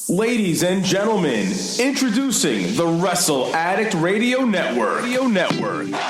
Ladies and gentlemen, introducing the Wrestle Addict Radio Network.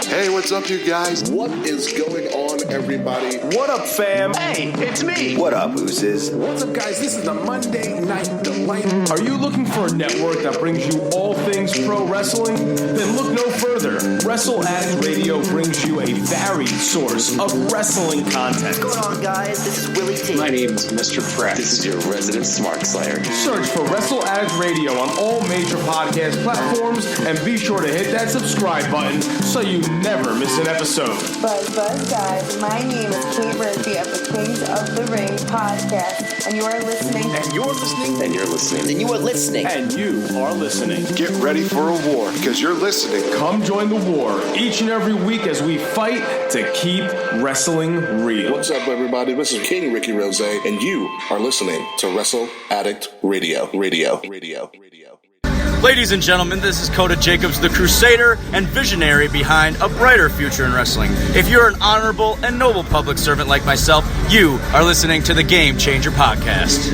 Hey, what's up, you guys? What is going on, everybody? What up, fam? Hey, it's me. What up, Oozes? What's up, guys? This is the Monday Night Delight. Are you looking for a network that brings you all things pro wrestling? Then look no further. Wrestle Addict Radio brings you a varied source of wrestling content. What's going on, guys? This is Willie T. My name is Mr. Fretz. This is your resident Smart Slayer. Search for Wrestle Addict Radio on all major podcast platforms and be sure to hit that subscribe button so you never miss an episode. Buzz, guys. My name is Kate Murphy of the Kings of the Ring podcast, and you are listening. And you're listening. And you're listening. And you are listening. And you are listening. Get ready for a war, because you're listening. Come join the war each and every week as we fight to keep wrestling real. What's up, everybody? This is King Ricky Rose, and you are listening to Wrestle Addict Radio. Ladies and gentlemen, this is Coda Jacobs, the Crusader and visionary behind a brighter future in wrestling. If you're an honorable and noble public servant like myself, you are listening to the Game Changer Podcast.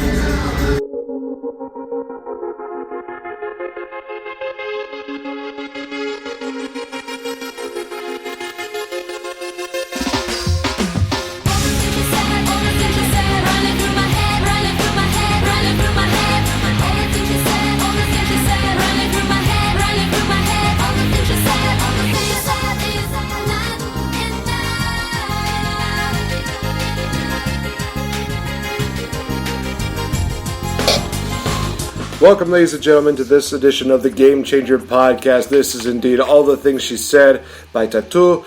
Welcome, ladies and gentlemen, to this edition of the Game Changer Podcast. This is indeed All the Things She Said by Tattoo.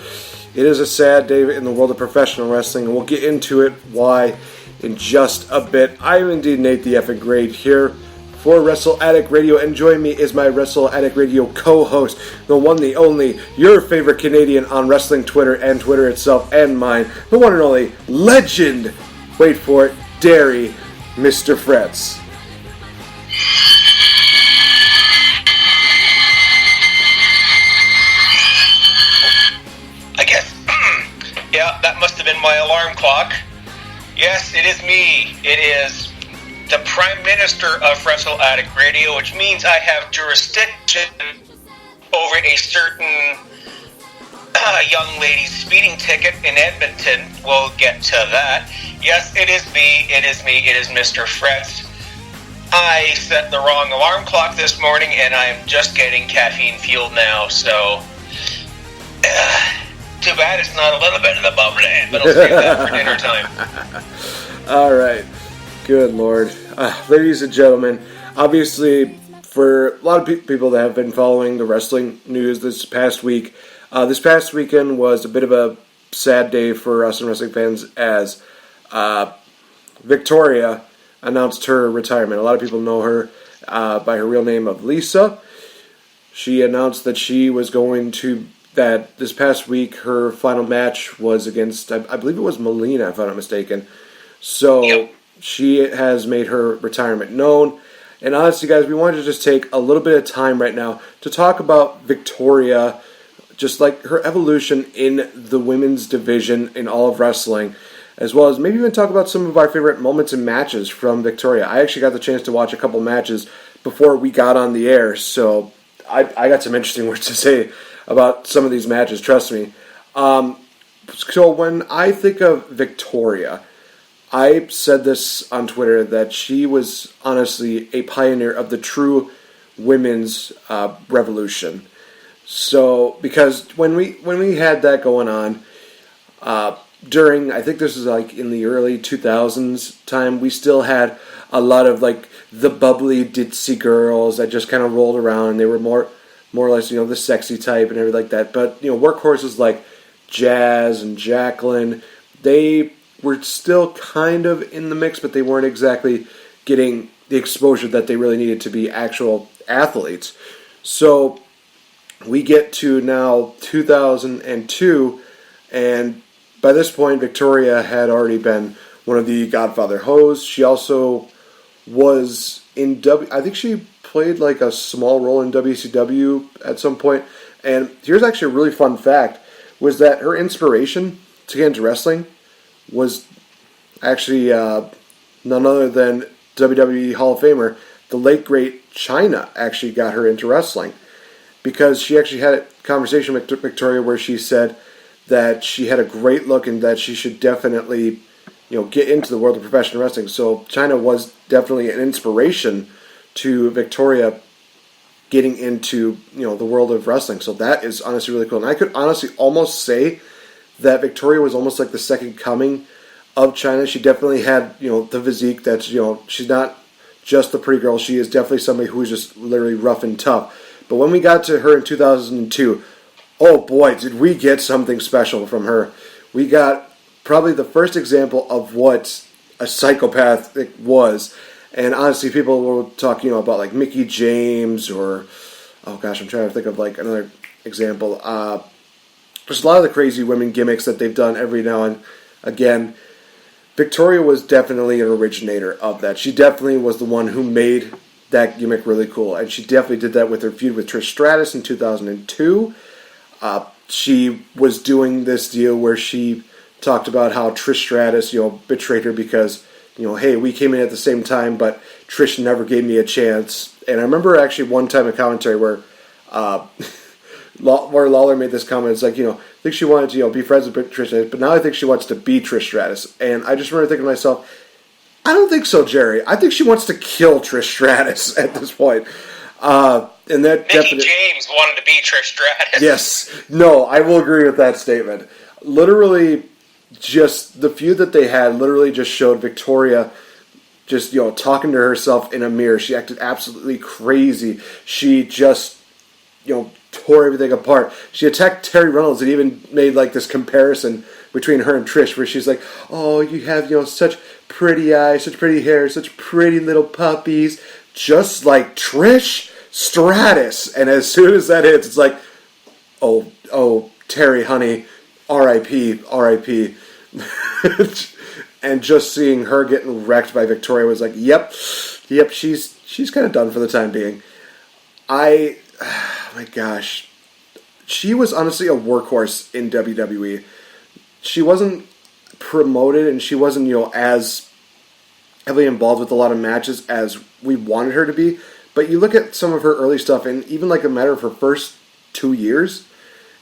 It is a sad day in the world of professional wrestling, and we'll get into it, why, in just a bit. I am indeed NateFNGreat here for Wrestle Addict Radio, and joining me is my Wrestle Addict Radio co-host, the one, the only, your favorite Canadian on wrestling Twitter and Twitter itself and mine, the one and only legend, wait for it, Dairy, Mr. Fretz. Yeah, that must have been my alarm clock. Yes, it is me. It is the Prime Minister of Wrestle Addict Radio, which means I have jurisdiction over a certain young lady's speeding ticket in Edmonton. We'll get to that. Yes, it is me. It is Mr. Fretz. I set the wrong alarm clock this morning, and I'm just getting caffeine fueled now, so... too bad it's not a little bit of the bubbly, but I'll save that for dinner time. All right. Good Lord. Ladies and gentlemen, obviously, for a lot of people that have been following the wrestling news this past week, this past weekend was a bit of a sad day for us and wrestling fans as Victoria announced her retirement. A lot of people know her by her real name of Lisa. She announced that she was going to... that this past week her final match was against, I believe it was Melina, if I'm not mistaken. So Yep. She has made her retirement known. And honestly, guys, we wanted to just take a little bit of time right now to talk about Victoria, just like her evolution in the women's division in all of wrestling, as well as maybe even talk about some of our favorite moments and matches from Victoria. I actually got the chance to watch a couple matches before we got on the air, so I got some interesting words to say about some of these matches, trust me. So when I think of Victoria, I said this on Twitter that she was honestly a pioneer of the true women's revolution. So because when we had that going on during, I think this was like in the early 2000s time, we still had a lot of like the bubbly ditzy girls that just kind of rolled around. They were more or less, the sexy type and everything like that. But, workhorses like Jazz and Jacqueline, they were still kind of in the mix, but they weren't exactly getting the exposure that they really needed to be actual athletes. So we get to now 2002, and by this point, Victoria had already been one of the Godfather hoes. She also was in I think she played like a small role in WCW at some point. And here's actually a really fun fact, was that her inspiration to get into wrestling was actually none other than WWE Hall of Famer, the late great China actually got her into wrestling, because she actually had a conversation with Victoria where she said that she had a great look and that she should definitely, get into the world of professional wrestling. So China was definitely an inspiration to Victoria getting into, the world of wrestling. So that is honestly really cool. And I could honestly almost say that Victoria was almost like the second coming of China. She definitely had, the physique that's, she's not just the pretty girl. She is definitely somebody who is just literally rough and tough. But when we got to her in 2002, oh boy, did we get something special from her. We got probably the first example of what a psychopath it was. And honestly, people will talk, about like Mickey James or, oh gosh, I'm trying to think of like another example. There's a lot of the crazy women gimmicks that they've done every now and again. Victoria was definitely an originator of that. She definitely was the one who made that gimmick really cool. And she definitely did that with her feud with Trish Stratus in 2002. She was doing this deal where she talked about how Trish Stratus, betrayed her because, hey, we came in at the same time, but Trish never gave me a chance. And I remember actually one time a commentary where Lawler made this comment. It's like, I think she wanted to, be friends with Trish Stratus, but now I think she wants to be Trish Stratus. And I just remember thinking to myself, I don't think so, Jerry. I think she wants to kill Trish Stratus at this point. And that Mickey James wanted to be Trish Stratus. Yes. No, I will agree with that statement. Literally, just the feud that they had literally just showed Victoria just, talking to herself in a mirror. She acted absolutely crazy. She just, tore everything apart. She attacked Terry Reynolds and even made like this comparison between her and Trish where she's like, oh, you have, such pretty eyes, such pretty hair, such pretty little puppies, just like Trish Stratus. And as soon as that hits, it's like, oh, Terry, honey, R.I.P., R.I.P. And just seeing her getting wrecked by Victoria was like, yep, she's kind of done for the time being. Oh my gosh, she was honestly a workhorse in WWE. She wasn't promoted and she wasn't, as heavily involved with a lot of matches as we wanted her to be. But you look at some of her early stuff, and even like a matter of her first 2 years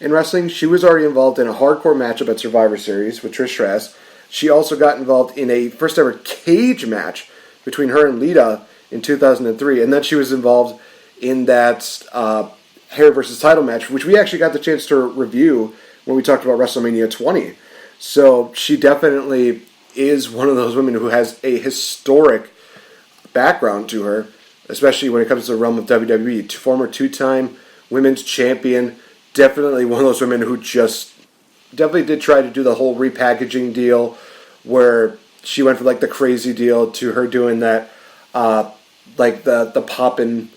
in wrestling, she was already involved in a hardcore matchup at Survivor Series with Trish Stratus. She also got involved in a first ever cage match between her and Lita in 2003. And then she was involved in that hair versus title match, which we actually got the chance to review when we talked about WrestleMania 20. So she definitely is one of those women who has a historic background to her, especially when it comes to the realm of WWE. Former two-time women's champion, definitely one of those women who just definitely did try to do the whole repackaging deal where she went from like the crazy deal to her doing that like the poppin'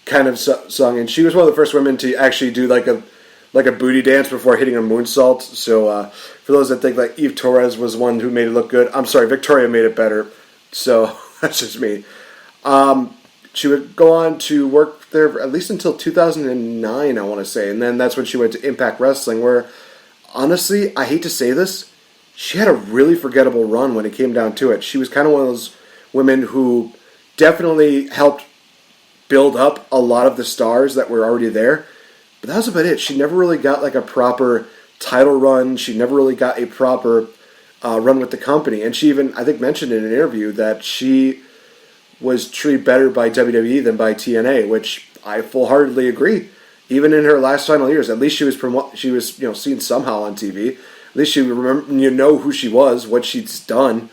kind of song. And she was one of the first women to actually do like a booty dance before hitting a moonsault. So for those that think like Eve Torres was one who made it look good, I'm sorry, Victoria made it better. So that's just me. She would go on to work there at least until 2009, I want to say. And then that's when she went to Impact Wrestling, where, honestly, I hate to say this, she had a really forgettable run when it came down to it. She was kind of one of those women who definitely helped build up a lot of the stars that were already there. But that was about it. She never really got like a proper title run. She never really got a proper run with the company. And she even, I think, mentioned in an interview that she was treated better by WWE than by TNA, which I full-heartedly agree. Even in her last final years, at least she was seen somehow on TV. At least she remember, who she was, what she's done.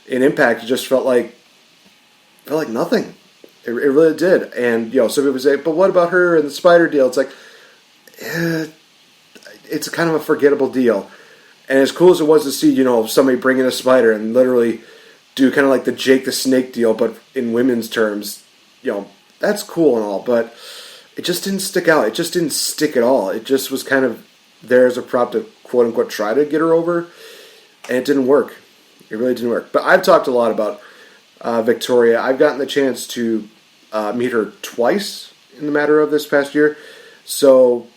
In Impact, it just felt like nothing. It really did. And some people say, but what about her and the Spider deal? It's like, it's kind of a forgettable deal. And as cool as it was to see, somebody bring in a Spider and literally do kind of like the Jake the Snake deal, but in women's terms, that's cool and all, but it just didn't stick out. It just didn't stick at all. It just was kind of there as a prop to quote-unquote try to get her over, and it didn't work. It really didn't work. But I've talked a lot about Victoria. I've gotten the chance to meet her twice in the matter of this past year, so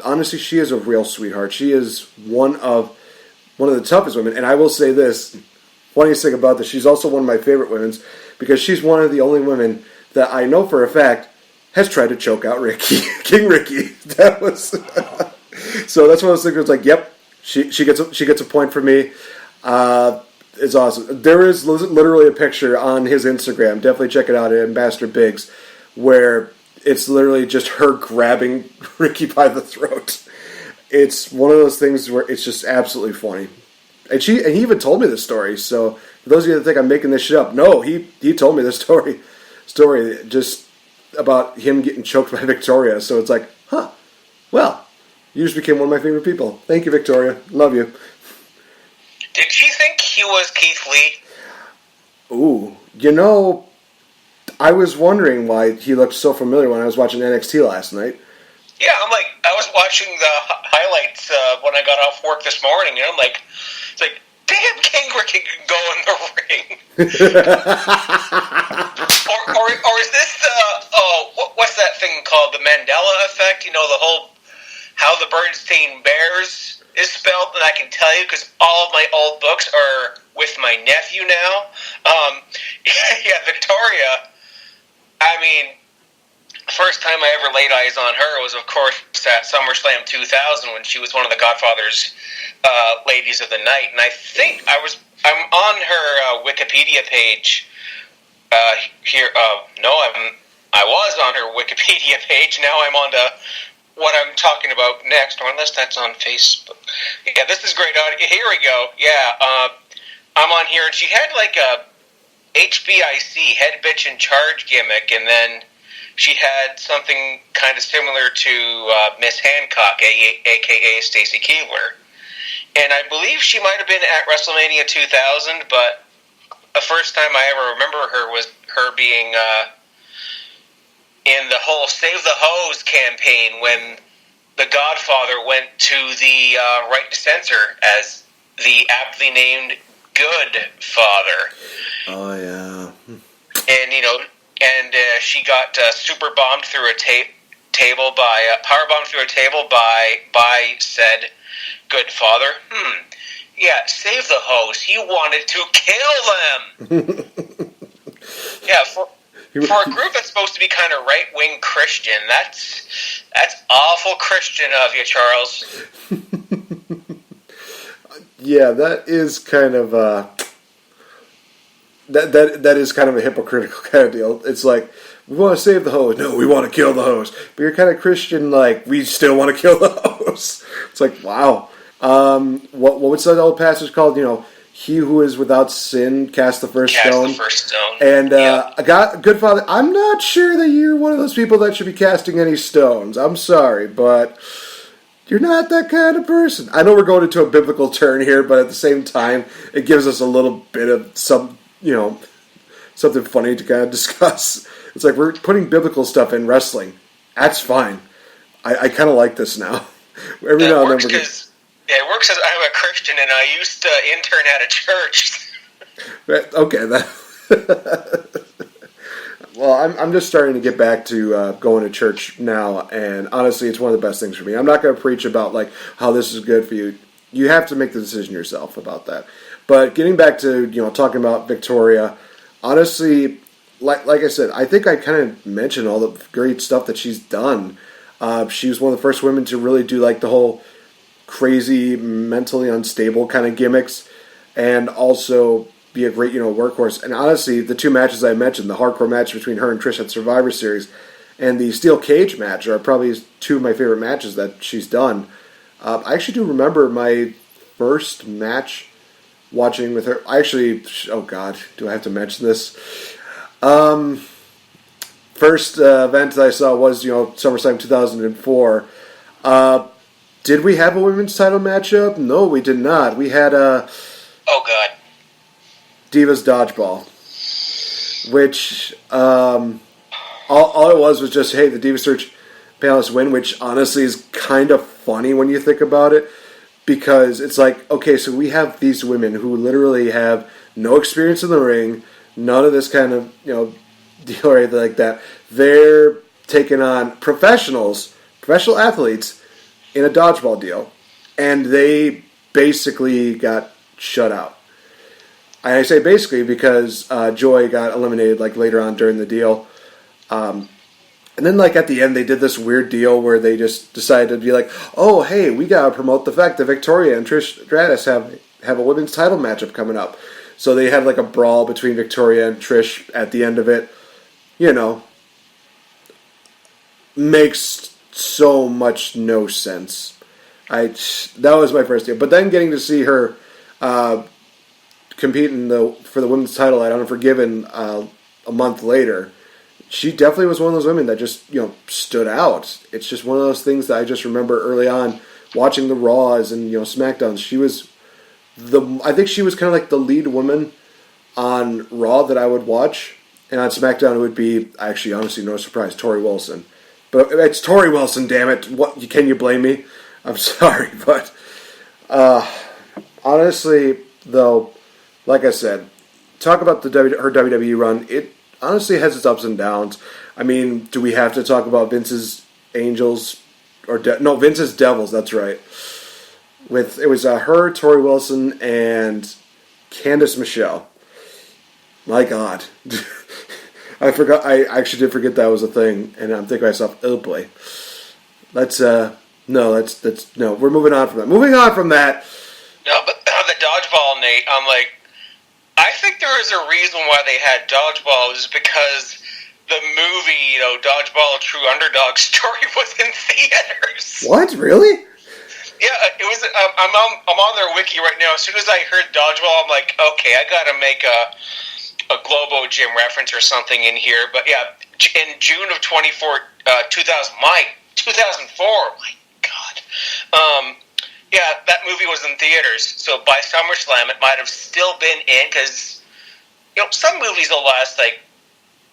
honestly, she is a real sweetheart. She is one of the toughest women, and I will say this. Funniest thing about this, she's also one of my favorite women's because she's one of the only women that I know for a fact has tried to choke out Ricky, King Ricky. That was so. That's what I was thinking. It's like, yep, she gets a point for me. It's awesome. There is literally a picture on his Instagram. Definitely check it out at Ambassador Biggs, where it's literally just her grabbing Ricky by the throat. It's one of those things where it's just absolutely funny. And he even told me this story. So for those of you that think I'm making this shit up, no, he told me this story just about him getting choked by Victoria. So it's like, huh, well, you just became one of my favorite people. Thank you, Victoria. Love you. Did she think he was Keith Lee? Ooh, I was wondering why he looked so familiar when I was watching NXT last night. Yeah, I was watching the highlights when I got off work this morning, and I'm like, it's like, damn, King Ricky can go in the ring. or is this what's that thing called? The Mandela effect? The whole, how the Bernstein Bears is spelled, and I can tell you because all of my old books are with my nephew now. Yeah, Victoria, I mean, first time I ever laid eyes on her was, of course, at SummerSlam 2000 when she was one of the Godfather's ladies of the night. And I think I'm on her Wikipedia page here. I was on her Wikipedia page. Now I'm on to what I'm talking about next, or unless that's on Facebook. Yeah, this is great audio. Here we go. Yeah, I'm on here, and she had like a HBIC, head bitch in charge gimmick, and then she had something kind of similar to Miss Hancock, a.k.a. Stacy Keibler. And I believe she might have been at WrestleMania 2000, but the first time I ever remember her was her being in the whole Save the Hose campaign when the Godfather went to the right to censor as the aptly named Good Father. Oh, yeah. And, she got super bombed through a table by power bombed through a table by said Good Father. Yeah, Save the Host. He wanted to kill them. Yeah, for a group that's supposed to be kind of right wing Christian, that's awful Christian of you, Charles. Yeah, that is kind of that is kind of a hypocritical kind of deal. It's like, we want to save the host. No, we want to kill the host. But you're kind of Christian, like, we still want to kill the host. It's like, wow. What's that old passage called? He who is without sin cast the first stone. Cast the first stone. And Good Father, I'm not sure that you're one of those people that should be casting any stones. I'm sorry, but you're not that kind of person. I know we're going into a biblical turn here, but at the same time, it gives us a little bit of something funny to kind of discuss. It's like we're putting biblical stuff in wrestling. That's fine. I kind of like this now. Every now and then it works as I'm a Christian and I used to intern at a church. Okay, well, I'm just starting to get back to going to church now, and honestly, it's one of the best things for me. I'm not going to preach about like how this is good for you. You have to make the decision yourself about that. But getting back to talking about Victoria, honestly, like I said, I think I kind of mentioned all the great stuff that she's done. She was one of the first women to really do like the whole crazy, mentally unstable kind of gimmicks, and also be a great, workhorse. And honestly, the two matches I mentioned, the hardcore match between her and Trish at Survivor Series, and the steel cage match, are probably two of my favorite matches that she's done. I actually do remember my first match watching with her. Oh God, do I have to mention this? First event that I saw was, SummerSlam 2004. Did we have a women's title matchup? No, we did not. We had a... Oh, God. Divas Dodgeball. Which, all it was just, hey, the Divas Search panelists win, which honestly is kind of funny when you think about it. Because it's like, okay, so we have these women who literally have no experience in the ring, none of this kind of, deal or anything like that. They're taking on professional athletes in a dodgeball deal, and they basically got shut out. I say basically because Joy got eliminated like later on during the deal, And then, like, at the end, they did this weird deal where they just decided to be like, oh, hey, we gotta promote the fact that Victoria and Trish Stratus have a women's title matchup coming up. So they had, like, a brawl between Victoria and Trish at the end of it. You know, makes so much no sense. That was my first deal. But then getting to see her compete for the women's title at Unforgiven a month later, she definitely was one of those women that just, you know, stood out. It's just one of those things that I just remember early on watching the Raws and, you know, SmackDowns. I think she was kind of like the lead woman on Raw that I would watch. And on SmackDown it would be, actually, honestly, no surprise, Tori Wilson. But it's Tori Wilson, damn it. Can you blame me? I'm sorry, but honestly, though, like I said, talk about her WWE run. It honestly has its ups and downs. I mean, do we have to talk about Vince's Angels Vince's Devils? That's right. It was her, Tori Wilson, and Candice Michelle. My God, I forgot. I actually did forget that was a thing, and I'm thinking to myself, oh boy, let's no. We're moving on from that. No, but the dodgeball, Nate. I'm like, I think there is a reason why they had dodgeball is because the movie, you know, Dodgeball: A True Underdog Story was in theaters. What? Really? Yeah, it was. I'm on their wiki right now. As soon as I heard dodgeball, I'm like, okay, I got to make a Globo Gym reference or something in here. But yeah, in June of 2004, my God. Yeah, that movie was in theaters. So by SummerSlam, it might have still been in because, you know, some movies will last like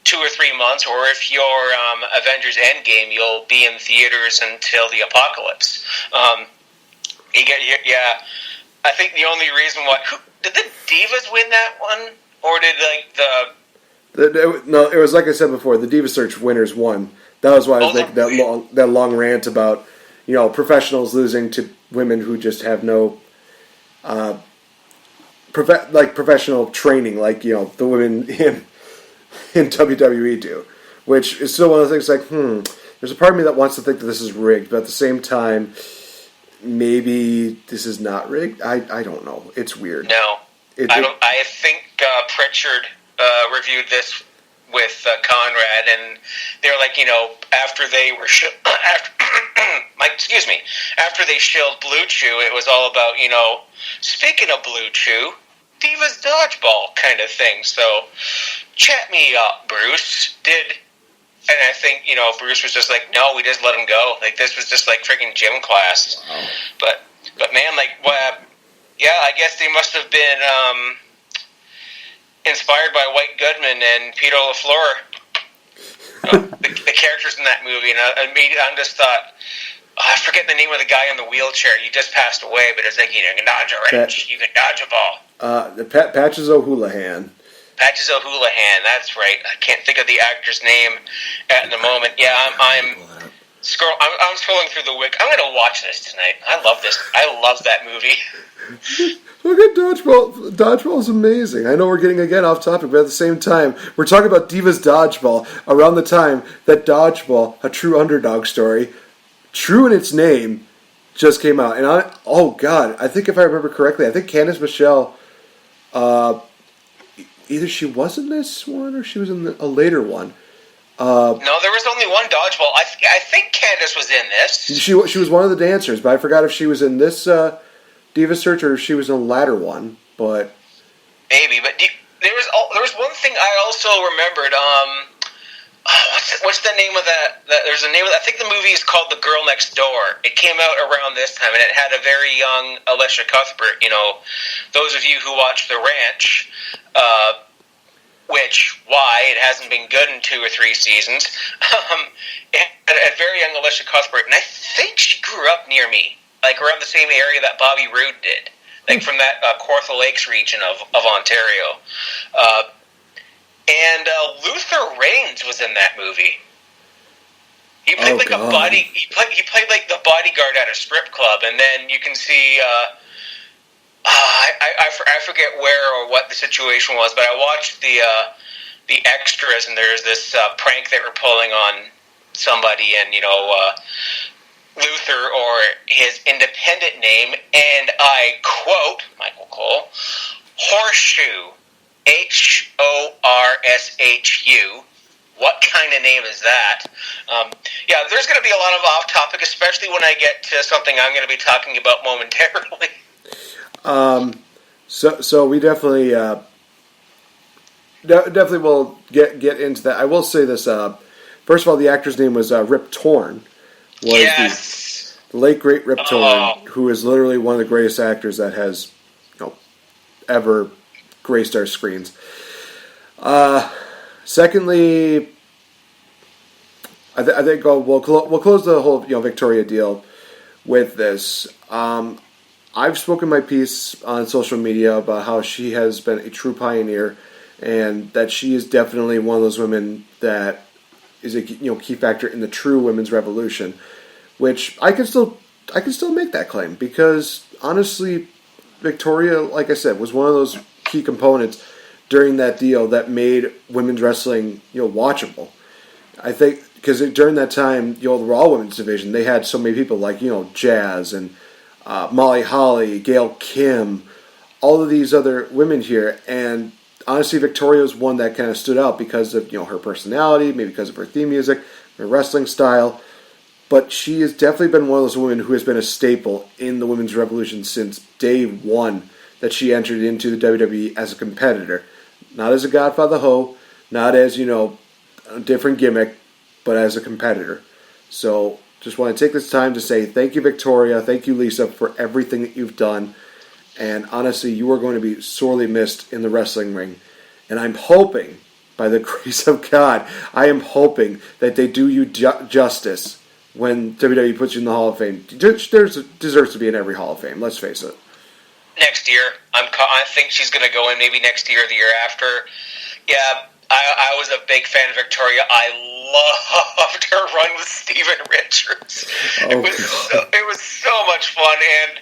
2 or 3 months, or if you're Avengers Endgame, you'll be in theaters until the apocalypse. Yeah, I think the only reason why did the Divas win that one, or did No, it was like I said before. The Diva Search winners won. That was why I was making that long rant about, you know, professionals losing to women who just have no professional training, like, you know, the women in WWE do, which is still one of the things like, there's a part of me that wants to think that this is rigged, but at the same time, maybe this is not rigged. I don't know. It's weird. No, I think Pritchard reviewed this with Conrad, and they were like, you know, after they shilled Blue Chew, it was all about, you know, speaking of Blue Chew, Divas Dodgeball kind of thing. So, chat me up, Bruce. And I think, you know, Bruce was just like, no, we just let him go. Like, this was just like freaking gym class. Wow. But man, like, yeah, I guess they must have been inspired by White Goodman and Peter LaFleur, the characters in that movie. And I just thought, I forget the name of the guy in the wheelchair. He just passed away, but it's like, you know, you can dodge a wrench, you can dodge a ball. Patches O'Houlihan. Patches O'Houlihan, that's right. I can't think of the actor's name at the moment. Yeah, I'm scrolling through the wiki. I'm going to watch this tonight. I love this. I love that movie. Look at Dodgeball. Dodgeball is amazing. I know we're getting again off topic, but at the same time, we're talking about Divas Dodgeball around the time that Dodgeball, A True Underdog Story, true in its name, just came out. And oh God, I think if I remember correctly, I think Candice Michelle, either she was in this one or she was in a later one. No, there was only one dodgeball. I think Candice was in this. She was one of the dancers, but I forgot if she was in this Diva Search or if she was in a latter one. But maybe. But there was one thing I also remembered. What's the name of that? There's a name of that. I think the movie is called The Girl Next Door. It came out around this time, and it had a very young Alicia Cuthbert. You know, those of you who watch The Ranch. Why it hasn't been good in 2 or 3 seasons. It had a very young Alicia Cuthbert, and I think she grew up near me, like around the same area that Bobby Roode did, like from that Kawartha Lakes region of Ontario. And Luther Reigns was in that movie. He played a body. He played like the bodyguard at a strip club, and then you can see. I forget where or what the situation was, but I watched the the extras, and there's this prank they were pulling on somebody, and Luther, or his independent name, and I quote Michael Cole, Horseshoe, HORSHU. What kind of name is that? There's going to be a lot of off-topic, especially when I get to something I'm going to be talking about momentarily. So we definitely definitely will get into that. I will say this. First of all, the actor's name was Rip Torn. Yes. The late great Rip Torn, who is literally one of the greatest actors that has ever graced our screens. Secondly, I think we'll close the whole Victoria deal with this. I've spoken my piece on social media about how she has been a true pioneer, and that she is definitely one of those women that is a key factor in the true women's revolution. Which I can still make that claim, because honestly, Victoria, like I said, was one of those key components during that deal that made women's wrestling watchable. I think because during that time, the Raw Women's division, they had so many people like Jazz and Molly Holly, Gail Kim, all of these other women here, and honestly, Victoria was one that kind of stood out because of her personality, maybe because of her theme music, her wrestling style. But she has definitely been one of those women who has been a staple in the women's revolution since day one that she entered into the WWE as a competitor. Not as a Godfather Ho, not as, a different gimmick, but as a competitor. So just want to take this time to say thank you, Victoria. Thank you, Lisa, for everything that you've done. And honestly, you are going to be sorely missed in the wrestling ring. And I'm hoping, by the grace of God, I am hoping that they do you justice when WWE puts you in the Hall of Fame. There deserves to be in every Hall of Fame, let's face it. Next year. I think she's going to go in maybe next year or the year after. Yeah, I was a big fan of Victoria. I loved her run with Steven Richards. It was so much fun, and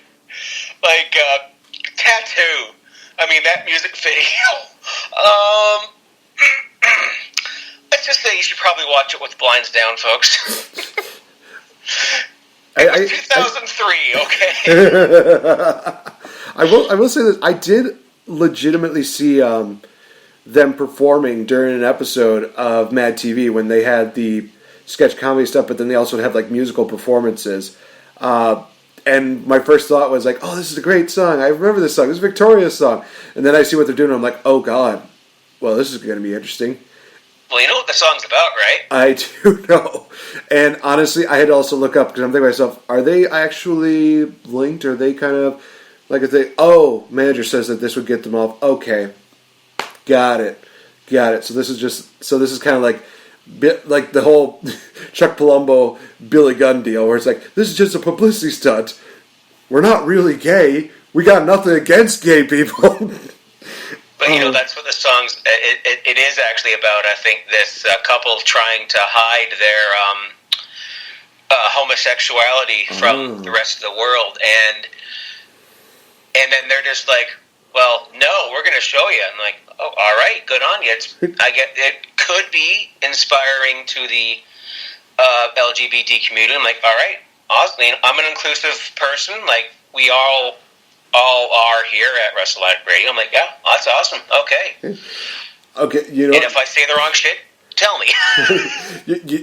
Tattoo. I mean, that music video. Let's just say you should probably watch it with blinds down, folks. It was 2003, okay? I will say this. I did legitimately see them performing during an episode of Mad TV when they had the sketch comedy stuff, but then they also had musical performances. And my first thought was oh, this is a great song. I remember this song. This is Victoria's song. And then I see what they're doing, and I'm like, oh, God. Well, this is going to be interesting. Well, you know what the song's about, right? I do know. And honestly, I had to also look up, because I'm thinking to myself, are they actually linked? Are they kind of if they, manager says that this would get them off. Okay. Got it. So this is kind of like the whole Chuck Palumbo, Billy Gunn deal, where it's this is just a publicity stunt. We're not really gay. We got nothing against gay people. But that's what the song's. It is actually about. I think this couple trying to hide their homosexuality from the rest of the world, and then they're just well, no, we're going to show you. I'm like, oh, all right, good on you. It could be inspiring to the LGBT community. I'm like, all right, awesome. I'm an inclusive person. We all are here at Wrestle Addict Radio. I'm like, yeah, that's awesome. Okay. Okay, And if I say the wrong shit, tell me.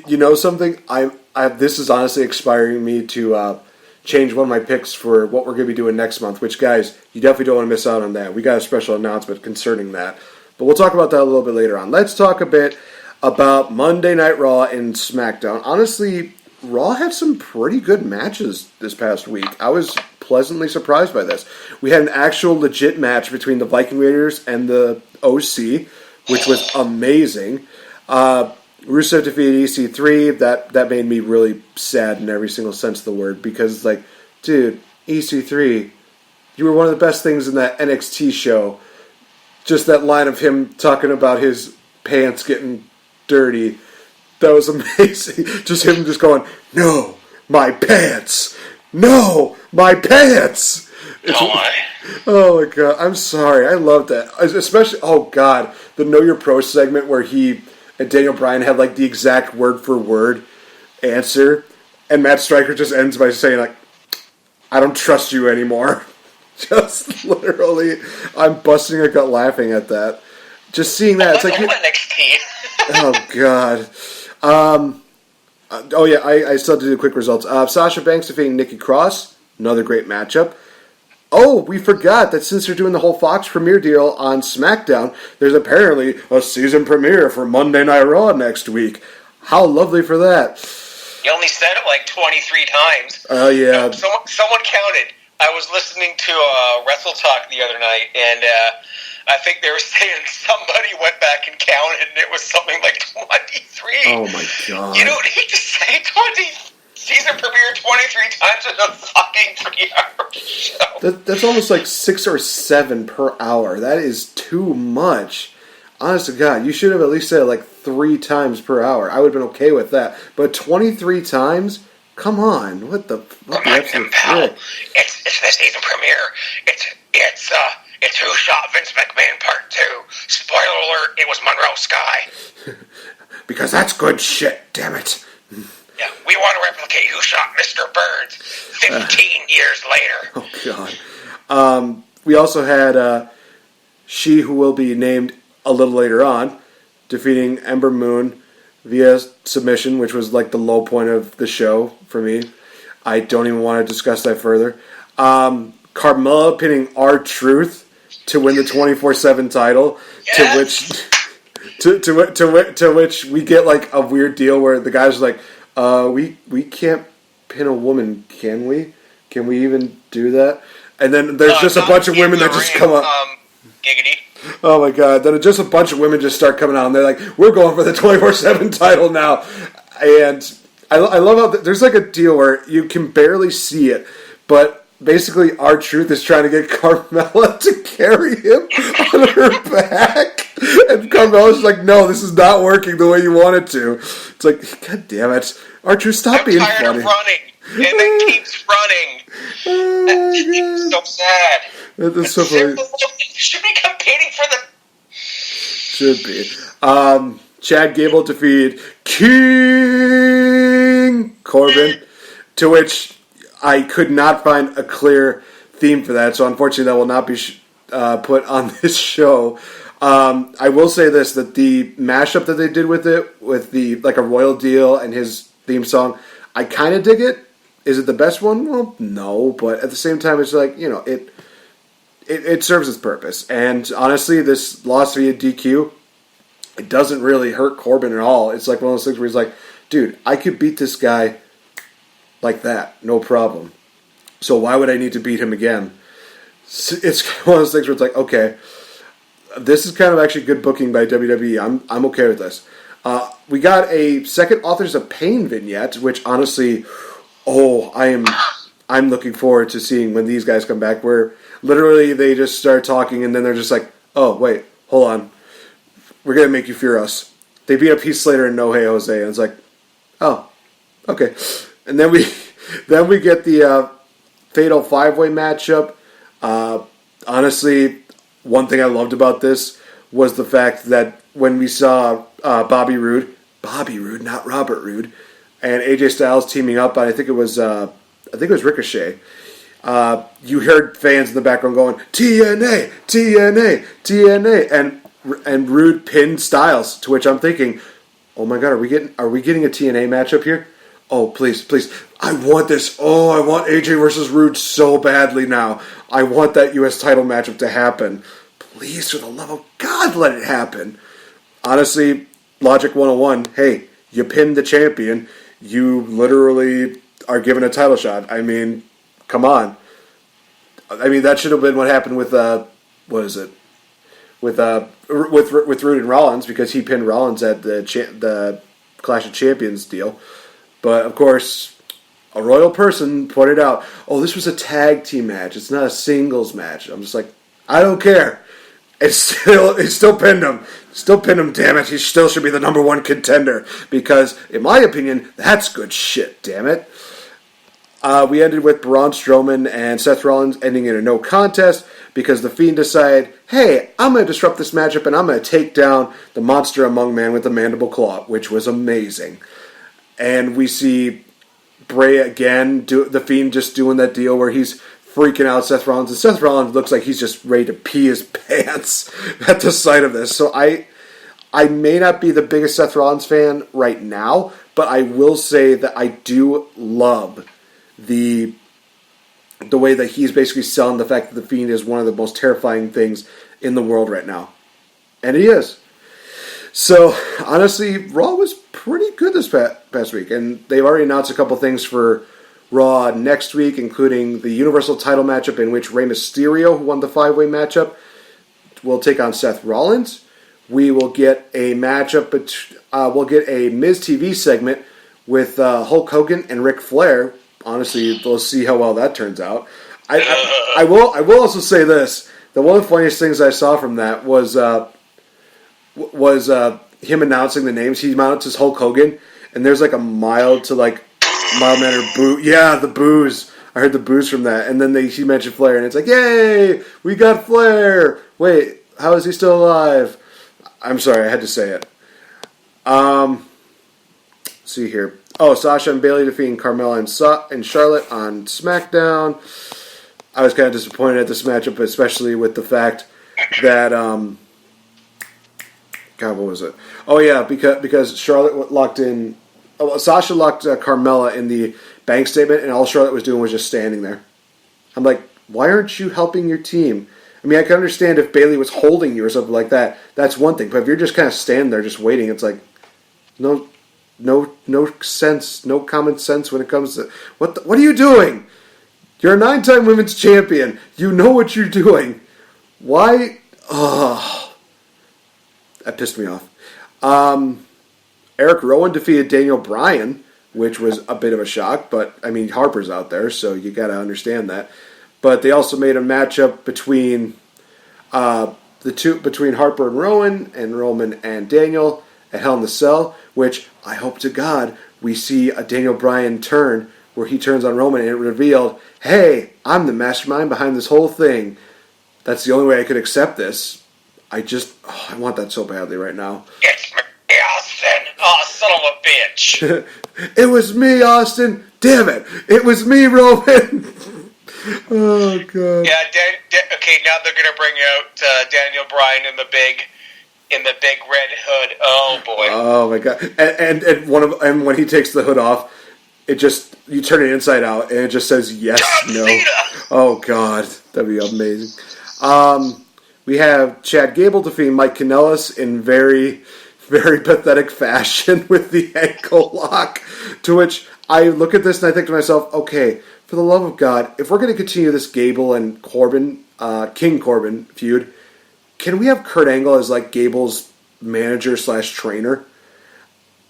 you know something? I this is honestly inspiring me to change one of my picks for what we're going to be doing next month, which, guys, you definitely don't want to miss out on that. We got a special announcement concerning that. But we'll talk about that a little bit later on. Let's talk a bit about Monday Night Raw and SmackDown. Honestly, Raw had some pretty good matches this past week. I was pleasantly surprised by this. We had an actual legit match between the Viking Raiders and the OC, which was amazing. Rusev defeated EC3. That made me really sad in every single sense of the word, because dude, EC3, you were one of the best things in that NXT show. Just that line of him talking about his pants getting dirty, that was amazing. Just him just going, no, my pants, no, my pants. Oh my god, I'm sorry. I love that. Especially, oh god, the Know Your Pro segment where he and Daniel Bryan had like the exact word for word answer, and Matt Stryker just ends by saying like, "I don't trust you anymore." Just literally, I'm busting a gut laughing at that. Just seeing that, it's like NXT. Oh god. Oh yeah, I still have to do quick results. Sasha Banks defeating Nikki Cross, another great matchup. Oh, we forgot that since they're doing the whole Fox premiere deal on SmackDown, there's apparently a season premiere for Monday Night Raw next week. How lovely for that. You only said it like 23 times. Oh, yeah. Someone counted. I was listening to Wrestle Talk the other night, and I think they were saying somebody went back and counted, and it was something like 23. Oh, my God. You don't need to say 20. Season premiere 23 times in a fucking 3-hour show. That's almost like 6 or 7 per hour. That is too much. Honest to God, you should have at least said it like 3 times per hour. I would have been okay with that. But 23 times? Come on. What the absolute frick? It's the season premiere. It's Who Shot Vince McMahon Part 2. Spoiler alert, it was Monroe Sky. Because that's good shit, damn it. Yeah, we want to replicate Who Shot Mr. Burns 15 years later. Oh, God. We also had She Who Will Be Named a little later on, defeating Ember Moon via submission, which was like the low point of the show for me. I don't even want to discuss that further. Carmella pinning R-Truth to win the 24/7 title, yes. to which we get like a weird deal where the guys are like, we can't pin a woman, can we? Can we even do that? And then there's just a bunch of women that just come up. Giggity. Oh my god! Then just a bunch of women just start coming out, and they're like, "We're going for the 24/7 title now." And I love how there's like a deal where you can barely see it, but basically, R-Truth is trying to get Carmella to carry him on her back, and Carmella's like, "No, this is not working the way you want it to." It's like, God damn it, R-Truth, stop being funny. I'm tired of running, and then keeps running. It's so sad. That's so funny. Should be competing for the. Should be. Chad Gable defeated King Corbin, to which I could not find a clear theme for that, so unfortunately that will not be put on this show. I will say this, that the mashup that they did with it, with the like a royal deal and his theme song, I kind of dig it. Is it the best one? Well, no, but at the same time, it's like, you know, it serves its purpose. And honestly, this loss via DQ, it doesn't really hurt Corbin at all. It's like one of those things where he's like, dude, I could beat this guy like that, no problem. So why would I need to beat him again? It's one of those things where it's like, okay, this is kind of actually good booking by WWE. I'm okay with this. We got a second Authors of Pain vignette, which honestly, I'm looking forward to seeing when these guys come back, where literally they just start talking and then they're just like, oh, wait, hold on. We're going to make you fear us. They beat up Heath Slater and No Hey Jose, and it's like, oh, okay. And then we get the Fatal 5-Way matchup. Honestly, one thing I loved about this was the fact that when we saw Bobby Roode, not Robert Roode, and AJ Styles teaming up, I think it was Ricochet. You heard fans in the background going, TNA, TNA, TNA, and Roode pinned Styles. To which I'm thinking, oh my god, are we getting a TNA matchup here? Oh please, I want this. Oh, I want AJ versus Roode so badly now. I want that U.S. title matchup to happen. Please, for the love of God, let it happen. Honestly, Logic 101. Hey, you pinned the champion. You literally are given a title shot. I mean, come on. I mean, that should have been what happened with with Roode and Rollins, because he pinned Rollins at the Clash of Champions deal. But of course, a royal person pointed out, "Oh, this was a tag team match. It's not a singles match." I'm just like, I don't care. It still pinned him. Still pinned him, damn it. He still should be the number one contender. Because, in my opinion, that's good shit, damn it. We ended with Braun Strowman and Seth Rollins ending in a no contest because The Fiend decided, hey, I'm going to disrupt this matchup and I'm going to take down the monster among men with the mandible claw, which was amazing. And we see Bray again, The Fiend just doing that deal where he's freaking out Seth Rollins, and Seth Rollins looks like he's just ready to pee his pants at the sight of this. So I may not be the biggest Seth Rollins fan right now, but I will say that I do love the way that he's basically selling the fact that The Fiend is one of the most terrifying things in the world right now. And he is. So, honestly, Raw was pretty good this past week, and they've already announced a couple things for Raw next week, including the Universal title matchup in which Rey Mysterio, who won the 5-way matchup, will take on Seth Rollins. We will get a matchup, we'll get a Miz TV segment with Hulk Hogan and Ric Flair. Honestly, we'll see how well that turns out. I will also say this: that one of the funniest things I saw from that was him announcing the names. He announces Hulk Hogan, and there's like a mild mannered boo. Yeah, the boos. I heard the boos from that, and then he mentioned Flair, and it's like, yay, we got Flair. Wait, how is he still alive? I'm sorry, I had to say it. See here. Oh, Sasha and Bayley defeating Carmella and Charlotte on SmackDown. I was kind of disappointed at this matchup, especially with the fact that God, what was it? Oh yeah, because Charlotte locked in. Oh, Sasha locked Carmella in the bank statement, and all Charlotte was doing was just standing there. I'm like, why aren't you helping your team? I mean, I can understand if Bayley was holding you or something like that. That's one thing. But if you're just kind of standing there, just waiting, it's like, no sense, no common sense when it comes to what are you doing? You're a 9-time women's champion. You know what you're doing. Why? Oh, that pissed me off. Eric Rowan defeated Daniel Bryan, which was a bit of a shock. But I mean, Harper's out there, so you got to understand that. But they also made a matchup between between Harper and Roman and Daniel at Hell in the Cell, which I hope to God we see a Daniel Bryan turn where he turns on Roman and it revealed, hey, I'm the mastermind behind this whole thing. That's the only way I could accept this. I want that so badly right now. It's me, Austin. Oh, son of a bitch. It was me, Austin. Damn it. It was me, Roman. Oh, God. Yeah, okay, now they're going to bring out Daniel Bryan in the big red hood. Oh, boy. Oh, my God. And when he takes the hood off, you turn it inside out, and it just says yes, John no. Cena. Oh, God. That'd be amazing. We have Chad Gable defeating Mike Kanellis in very, very pathetic fashion with the ankle lock, to which I look at this and I think to myself, okay, for the love of God, if we're going to continue this Gable and Corbin, King Corbin feud, can we have Kurt Angle as like Gable's manager / trainer?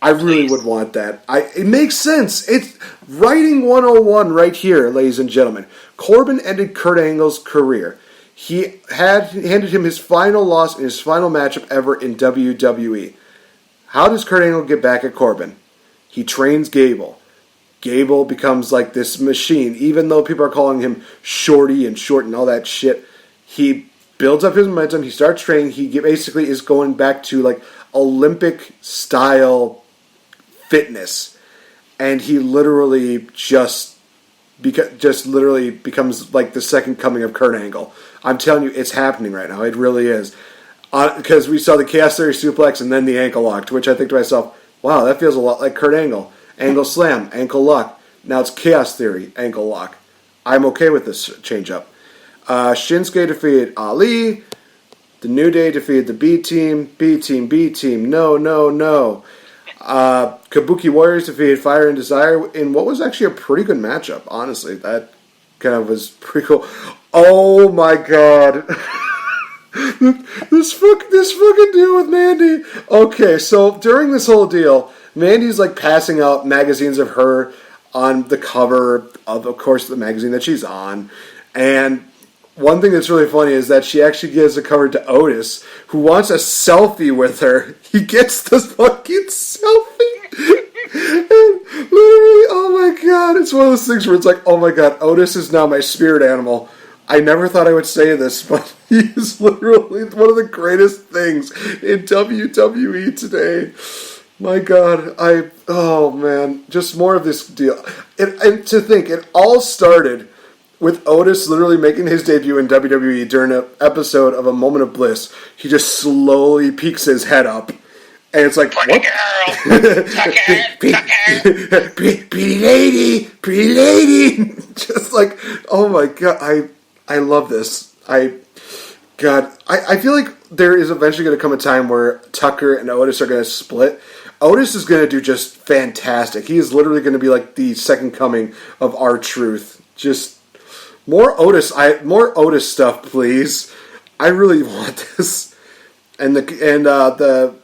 I really would want that. It makes sense. It's writing 101 right here, ladies and gentlemen. Corbin ended Kurt Angle's career. He handed him his final loss in his final matchup ever in WWE. How does Kurt Angle get back at Corbin? He trains Gable. Gable becomes like this machine. Even though people are calling him shorty and short and all that shit, he builds up his momentum. He starts training. He basically is going back to like Olympic style fitness, and he literally just literally becomes like the second coming of Kurt Angle. I'm telling you, it's happening right now. It really is. Because we saw the Chaos Theory suplex and then the ankle lock, to which I think to myself, wow, that feels a lot like Kurt Angle. Angle slam, ankle lock. Now it's Chaos Theory, ankle lock. I'm okay with this change up. Shinsuke defeated Ali. The New Day defeated the B Team. B Team. No. Kabuki Warriors defeated Fire and Desire in what was actually a pretty good matchup, honestly. That kind of was pretty cool. Oh my God. This fucking deal with Mandy. Okay, so during this whole deal, Mandy's like passing out magazines of her on the cover of course, the magazine that she's on. And one thing that's really funny is that she actually gives a cover to Otis, who wants a selfie with her. He gets the fucking selfie. And literally, oh my God, it's one of those things where it's like, oh my god, Otis is now my spirit animal. I never thought I would say this, but he is literally one of the greatest things in WWE today. My god, oh man, just more of this deal. And to think, it all started with Otis literally making his debut in WWE during an episode of A Moment of Bliss. He just slowly peeks his head up. And it's like, Pretty girl! Pretty lady! Just like, oh my god, I love this. I feel like there is eventually going to come a time where Tucker and Otis are going to split. Otis is going to do just fantastic. He is literally going to be like the second coming of R-Truth. Just more Otis stuff, please. I really want this. And the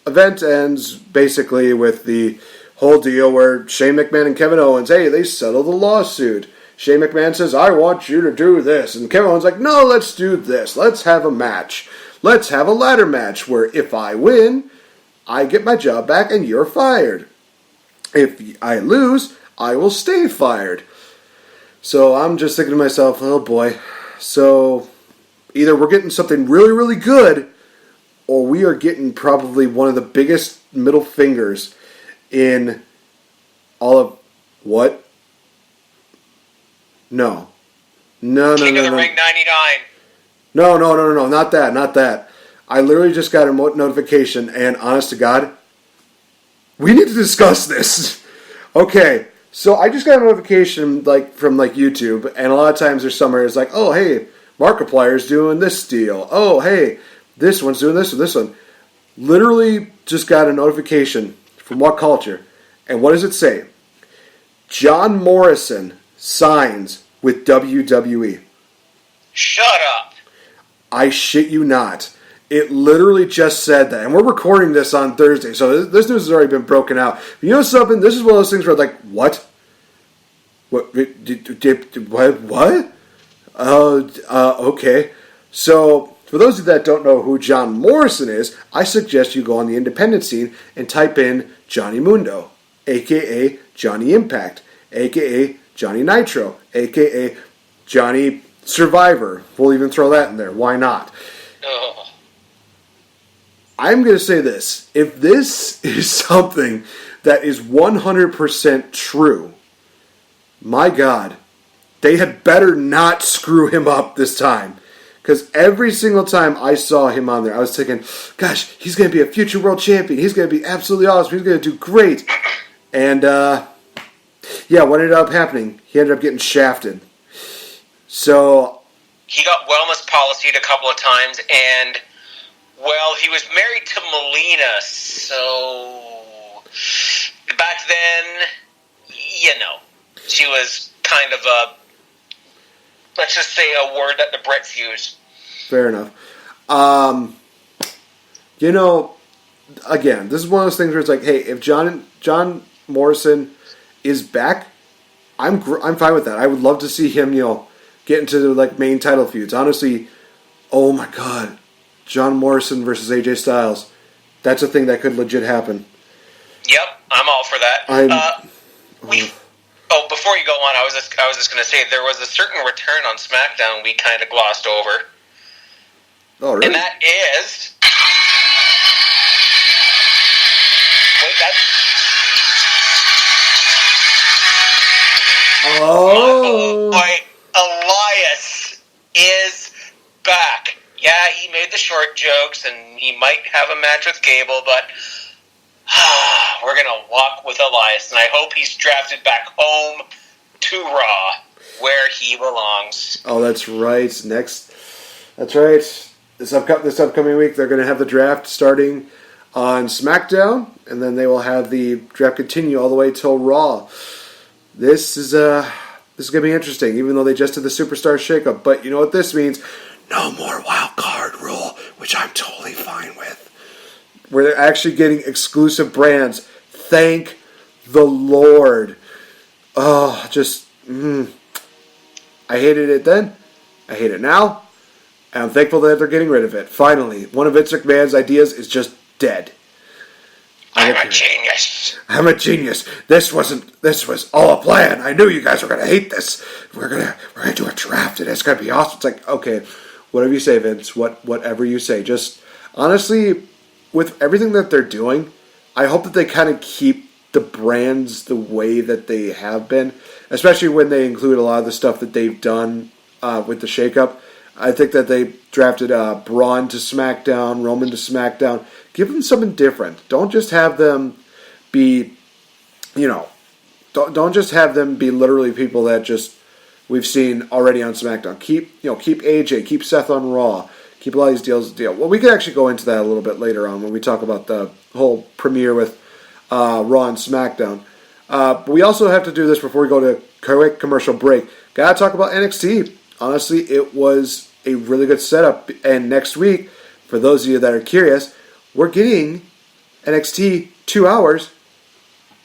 event ends basically with the whole deal where Shane McMahon and Kevin Owens, hey, they settled the lawsuit. Shane McMahon says, I want you to do this. And Kevin Owens like, no, let's do this. Let's have a match. Let's have a ladder match where if I win, I get my job back and you're fired. If I lose, I will stay fired. So I'm just thinking to myself, oh boy. So either we're getting something really, really good, or we are getting probably one of the biggest middle fingers in all of what? No. King of the Ring 99. No, not that. I literally just got a notification, and honest to God, we need to discuss this. Okay, so I just got a notification from YouTube, and a lot of times there's somewhere it's like, oh, hey, Markiplier's doing this deal. Oh, hey, this one's doing this or this one. Literally just got a notification from What Culture, and what does it say? John Morrison signs with WWE. Shut up. I shit you not. It literally just said that. And we're recording this on Thursday, so this news has already been broken out. But you know something? This is one of those things where like, what? What? Okay. So, for those of you that don't know who John Morrison is, I suggest you go on the independent scene and type in Johnny Mundo, a.k.a. Johnny Impact, a.k.a. Johnny Nitro, a.k.a. Johnny Survivor. We'll even throw that in there. Why not? Oh. I'm going to say this. If this is something that is 100% true, my God, they had better not screw him up this time. Because every single time I saw him on there, I was thinking, gosh, he's going to be a future world champion. He's going to be absolutely awesome. He's going to do great. And, yeah, what ended up happening? He ended up getting shafted. So he got wellness policyed a couple of times, and, well, he was married to Melina, so back then, you know, she was kind of a, let's just say a word that the Brits use. Fair enough. You know, again, this is one of those things where it's like, hey, if John Morrison is back, I'm fine with that. I would love to see him, you know, get into like main title feuds. Honestly, oh my God, John Morrison versus AJ Styles. That's a thing that could legit happen. Yep, I'm all for that. Before you go on, I was just going to say there was a certain return on SmackDown we kind of glossed over. Oh, really? And that is... Wait, that's... Oh! Boy, Elias is back. Yeah, he made the short jokes, and he might have a match with Gable, but... we're going to walk with Elias, and I hope he's drafted back home to Raw, where he belongs. Oh, that's right. That's right. This upcoming week, they're going to have the draft starting on SmackDown, and then they will have the draft continue all the way till Raw. This is going to be interesting, even though they just did the Superstar Shakeup. But you know what this means? No more wild card rule, which I'm totally fine with. Where they're actually getting exclusive brands. Thank the Lord. Oh, just... I hated it then. I hate it now. And I'm thankful that they're getting rid of it. Finally, one of Vince McMahon's ideas is just dead. I'm a genius. I'm a genius. This was all a plan. I knew you guys were gonna hate this. We're gonna do a draft and it's gonna be awesome. It's like, okay, whatever you say, Vince, whatever you say. Just honestly, with everything that they're doing, I hope that they kind of keep the brands the way that they have been, especially when they include a lot of the stuff that they've done with the shakeup. I think that they drafted Braun to SmackDown, Roman to SmackDown. Give them something different. Don't just have them be, don't just have them be literally people that just we've seen already on SmackDown. Keep AJ, keep Seth on Raw, keep a lot of these deals. Well, we can actually go into that a little bit later on when we talk about the whole premiere with Raw and SmackDown. But we also have to do this before we go to quick commercial break. Gotta talk about NXT. Honestly, it was a really good setup. And next week, for those of you that are curious, we're getting NXT 2 hours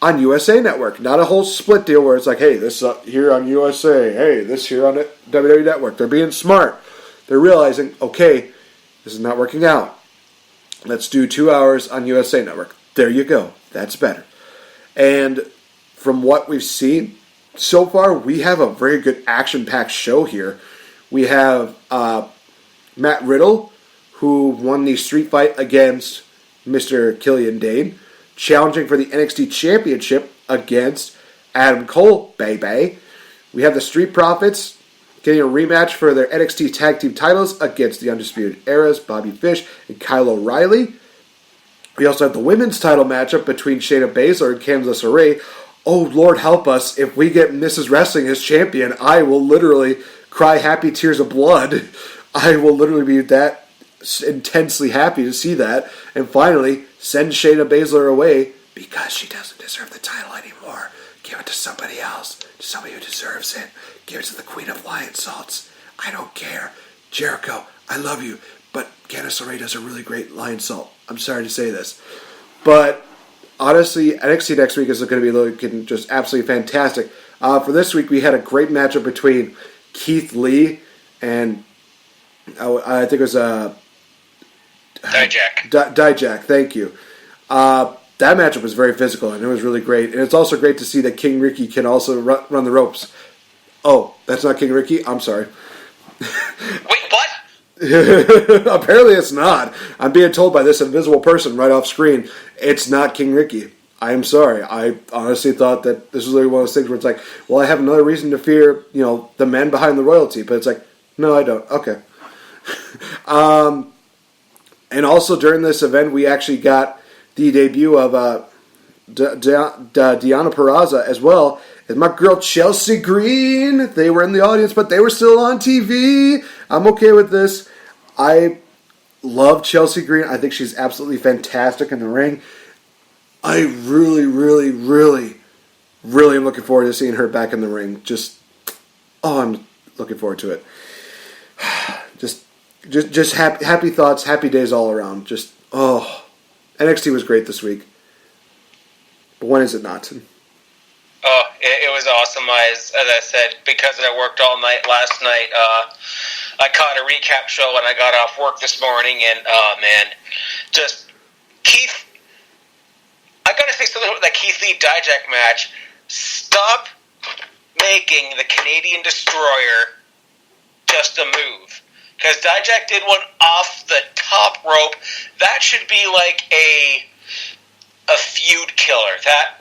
on USA Network. Not a whole split deal where it's like, hey, this here on USA, hey, this here on WWE Network. They're being smart. They're realizing, okay, this is not working out. Let's do 2 hours on USA Network. There you go. That's better. And from what we've seen so far, we have a very good action-packed show here. We have Matt Riddle, who won the street fight against Mr. Killian Dane, challenging for the NXT Championship against Adam Cole, baby. We have the Street Profits getting a rematch for their NXT Tag Team titles against the Undisputed Era's Bobby Fish and Kyle O'Reilly. We also have the women's title matchup between Shayna Baszler and Candice LeRae. Oh, Lord help us. If we get Mrs. Wrestling as champion, I will literally cry happy tears of blood. I will literally be that intensely happy to see that. And finally, send Shayna Baszler away because she doesn't deserve the title anymore. Give it to somebody else, to somebody who deserves it. Give it to the Queen of Lion Salts. I don't care. Jericho, I love you, but Candice LeRae does a really great lion salt. I'm sorry to say this. But honestly, NXT next week is going to be looking just absolutely fantastic. For this week, we had a great matchup between Keith Lee and I think it was Dijak, thank you. That matchup was very physical, and it was really great. And it's also great to see that King Ricky can also run the ropes. Oh, that's not King Ricky? I'm sorry. Wait, what? Apparently it's not. I'm being told by this invisible person right off screen, it's not King Ricky. I am sorry. I honestly thought that this was literally one of those things where it's like, well, I have another reason to fear, the men behind the royalty. But it's like, no, I don't. Okay. And also during this event, we actually got the debut of Deanna Purrazzo as well as my girl Chelsea Green. They were in the audience, but they were still on TV. I'm okay with this. I love Chelsea Green. I think she's absolutely fantastic in the ring. I really, really, really, really am looking forward to seeing her back in the ring. I'm looking forward to it. Just happy thoughts, happy days all around. NXT was great this week. But when is it not? Oh, it was awesome. As I said, because I worked all night last night, I caught a recap show when I got off work this morning, and just Keith. I gotta say something about that Keith Lee Dijak match. Stop making the Canadian Destroyer just a move. Because Dijak did one off the top rope. That should be like a feud killer. That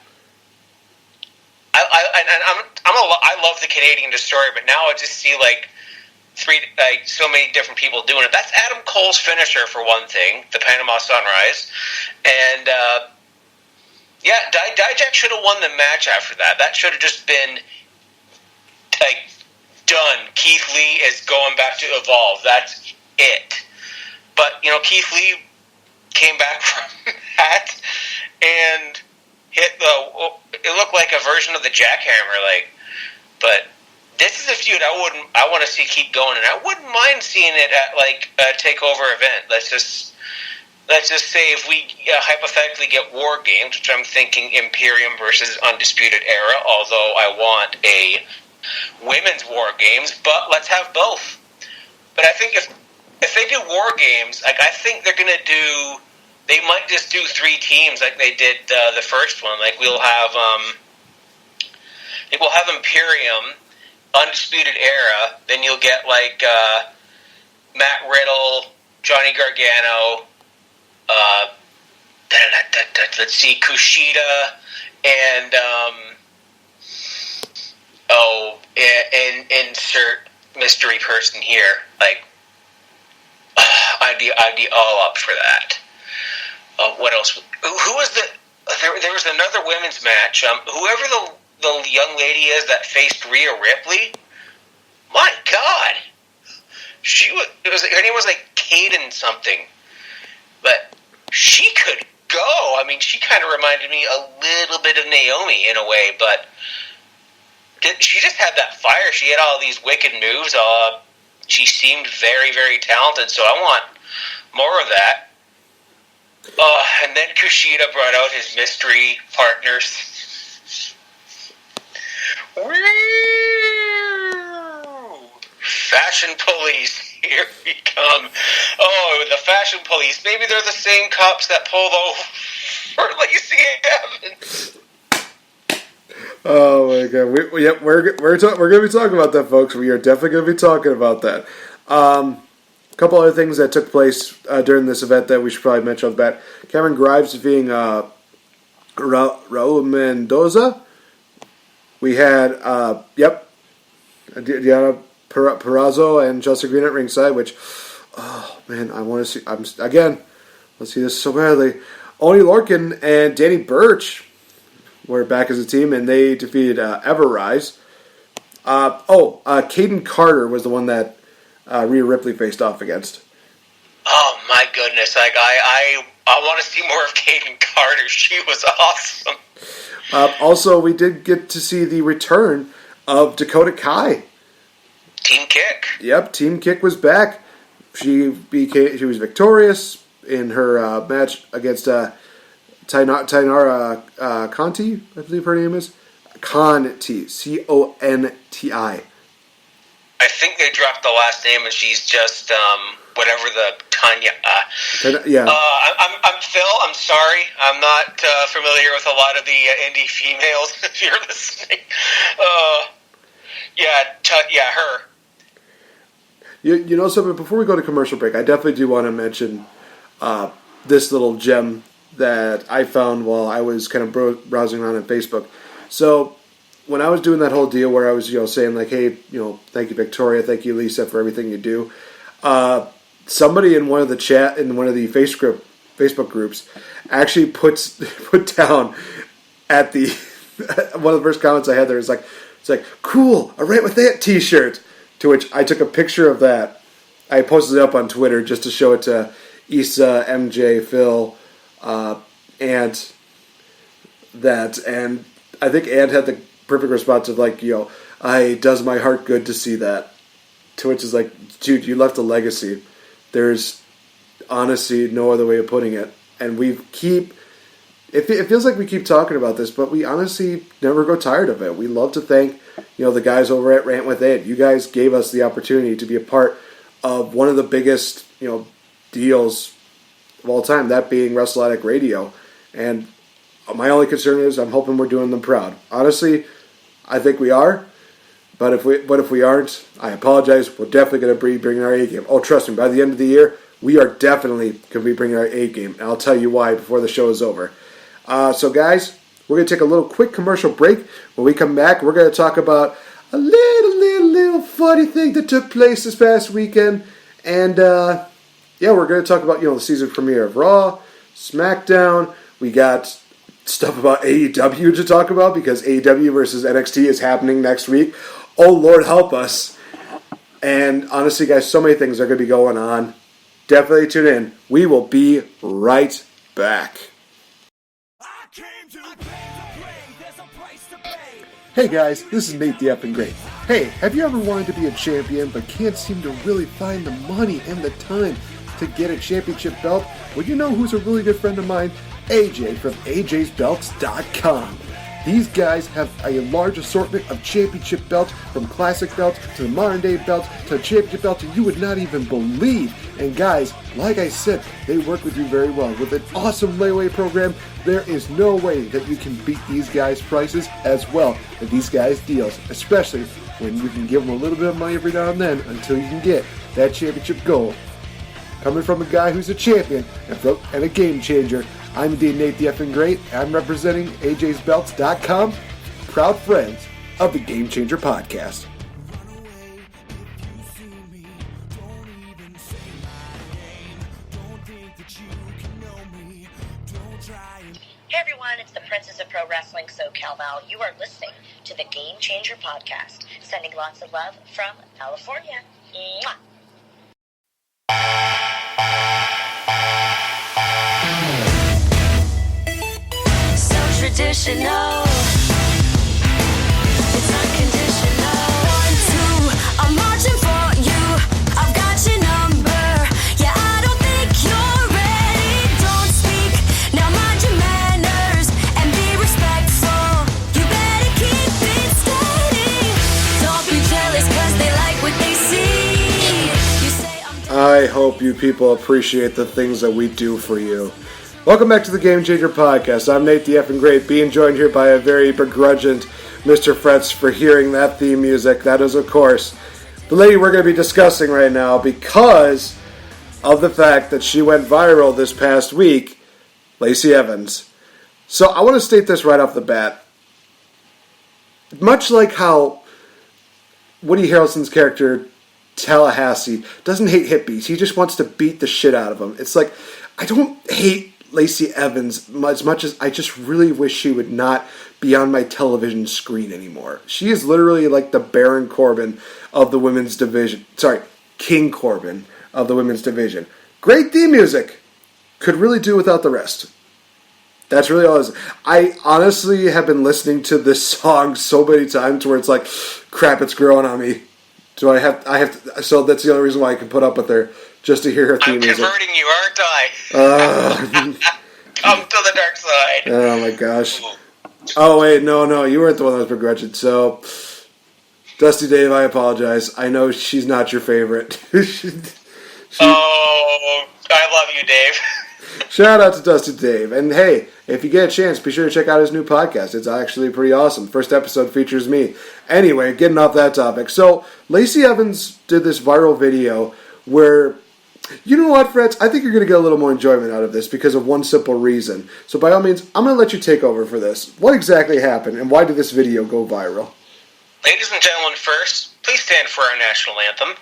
I love the Canadian Destroyer, but now I just see so many different people doing it. That's Adam Cole's finisher for one thing, the Panama Sunrise, and Dijak should have won the match after that. That should have just been done. Keith Lee is going back to Evolve. That's it. But, Keith Lee came back from that and hit it looked like a version of the jackhammer, but this is a feud I want to see keep going, and I wouldn't mind seeing it at a takeover event. Let's just say if we hypothetically get War Games, which I'm thinking Imperium versus Undisputed Era, although I want a women's War Games, but let's have both. But I think if they do War Games, I think they're going to do they might just do 3 teams like they did the first one. Like we'll have Imperium, Undisputed Era. Then you'll get like Matt Riddle, Johnny Gargano. Let's see, Kushida, and insert mystery person here. Like, I'd be all up for that. What else? Who was the? There was another women's match. Whoever the young lady is that faced Rhea Ripley. My God, her name was like Kaden something, but she could go. I mean, she kind of reminded me a little bit of Naomi in a way, but she just had that fire. She had all these wicked moves. She seemed very, very talented, so I want more of that. And then Kushida brought out his mystery partners. Fashion police, here we come. Oh, the fashion police. Maybe they're the same cops that pulled over Lacey Evans. Oh my God! We're going to be talking about that, folks. We are definitely going to be talking about that. A couple other things that took place during this event that we should probably mention off the bat. Cameron Grimes defeating Raul Mendoza. We had Diana Perrazzo and Chelsea Green at ringside, which, oh man, I want to see. Let's see this so badly. Oni Lorcan and Danny Burch were back as a team, and they defeated Everrise. Caden Carter was the one that Rhea Ripley faced off against. Oh my goodness! Like I want to see more of Caden Carter. She was awesome. Also, we did get to see the return of Dakota Kai. Team Kick. Yep, Team Kick was back. She was victorious in her match against Tainara Conti, I believe her name is. Conti, Conti. I think they dropped the last name, and she's just whatever the Tanya. Yeah. I'm Phil. I'm sorry. I'm not familiar with a lot of the indie females. If you're listening, her. You know something? Before we go to commercial break, I definitely do want to mention this little gem that I found while I was kind of browsing around on Facebook. So when I was doing that whole deal where I was, saying like, hey, thank you Victoria, thank you Lisa for everything you do. Somebody in one of the Facebook groups actually put down at the one of the first comments I had there is like, it's like, cool, all right with that T-shirt. To which I took a picture of that. I posted it up on Twitter just to show it to Issa, MJ, Phil, and that. And I think Ant had the perfect response of like, it does my heart good to see that. To which is like, dude, you left a legacy. There's honestly no other way of putting it. And it feels like we keep talking about this, but we honestly never go tired of it. We love to thank, the guys over at Rant with Ed. You guys gave us the opportunity to be a part of one of the biggest, deals of all time, that being Wrestle Addict Radio. And my only concern is I'm hoping we're doing them proud. Honestly, I think we are. But if we aren't, I apologize. We're definitely going to be bringing our A game. Oh, trust me, by the end of the year, we are definitely going to be bringing our A game. And I'll tell you why before the show is over. So guys, we're going to take a little quick commercial break. When we come back, we're going to talk about a little funny thing that took place this past weekend. And, we're going to talk about, the season premiere of Raw, SmackDown. We got stuff about AEW to talk about because AEW versus NXT is happening next week. Oh, Lord, help us. And honestly, guys, so many things are going to be going on. Definitely tune in. We will be right back. Hey guys, this is NateFNGreat. Hey, have you ever wanted to be a champion but can't seem to really find the money and the time to get a championship belt? Well, you know who's a really good friend of mine? AJ from AJsBelts.com. These guys have a large assortment of championship belts, from classic belts to the modern day belts to championship belts you would not even believe. And guys, like I said, they work with you very well. With an awesome layaway program, there is no way that you can beat these guys' prices as well as these guys' deals, especially when you can give them a little bit of money every now and then until you can get that championship gold. Coming from a guy who's a champion and a game changer, I'm indeed NateFNGreat. I'm representing AJ'sBelts.com, proud friends of the Game Changer Podcast. Hey everyone, it's the Princess of Pro Wrestling, SoCal Val. You are listening to the Game Changer Podcast. Sending lots of love from California. Mwah. So traditional. It's unconditional. 1, 2, I'm marching for you. I've got your number. Yeah, I don't think you're ready. Don't speak. Now mind your manners and be respectful. You better keep it steady. Don't be jealous 'cause they like what they see. You say I hope you people appreciate the things that we do for you. Welcome back to the Game Changer Podcast. I'm NateFNGreat, being joined here by a very begrudging Mr. Fretz for hearing that theme music. That is, of course, the lady we're going to be discussing right now because of the fact that she went viral this past week, Lacey Evans. So I want to state this right off the bat. Much like how Woody Harrelson's character, Tallahassee, doesn't hate hippies. He just wants to beat the shit out of them. It's like, I don't hate Lacey Evans as much as I just really wish she would not be on my television screen anymore. She is literally like the Baron Corbin of the women's division. Sorry, King Corbin of the women's division. Great theme music. Could really do without the rest. That's really all it is. I honestly have been listening to this song so many times where it's like, crap, it's growing on me. So I have to, so that's the only reason why I can put up with her, just to hear her theme music. I'm converting you, aren't I? Come to the dark side. Oh my gosh. Oh wait, no, you weren't the one that was begrudging. So, Dusty Dave, I apologize. I know she's not your favorite. Oh, I love you, Dave. Shout out to Dusty Dave. And hey, if you get a chance, be sure to check out his new podcast. It's actually pretty awesome. First episode features me. Anyway, getting off that topic. So, Lacey Evans did this viral video where, you know what, Fretz? I think you're going to get a little more enjoyment out of this because of one simple reason. So by all means, I'm going to let you take over for this. What exactly happened, and why did this video go viral? Ladies and gentlemen, first, please stand for our national anthem.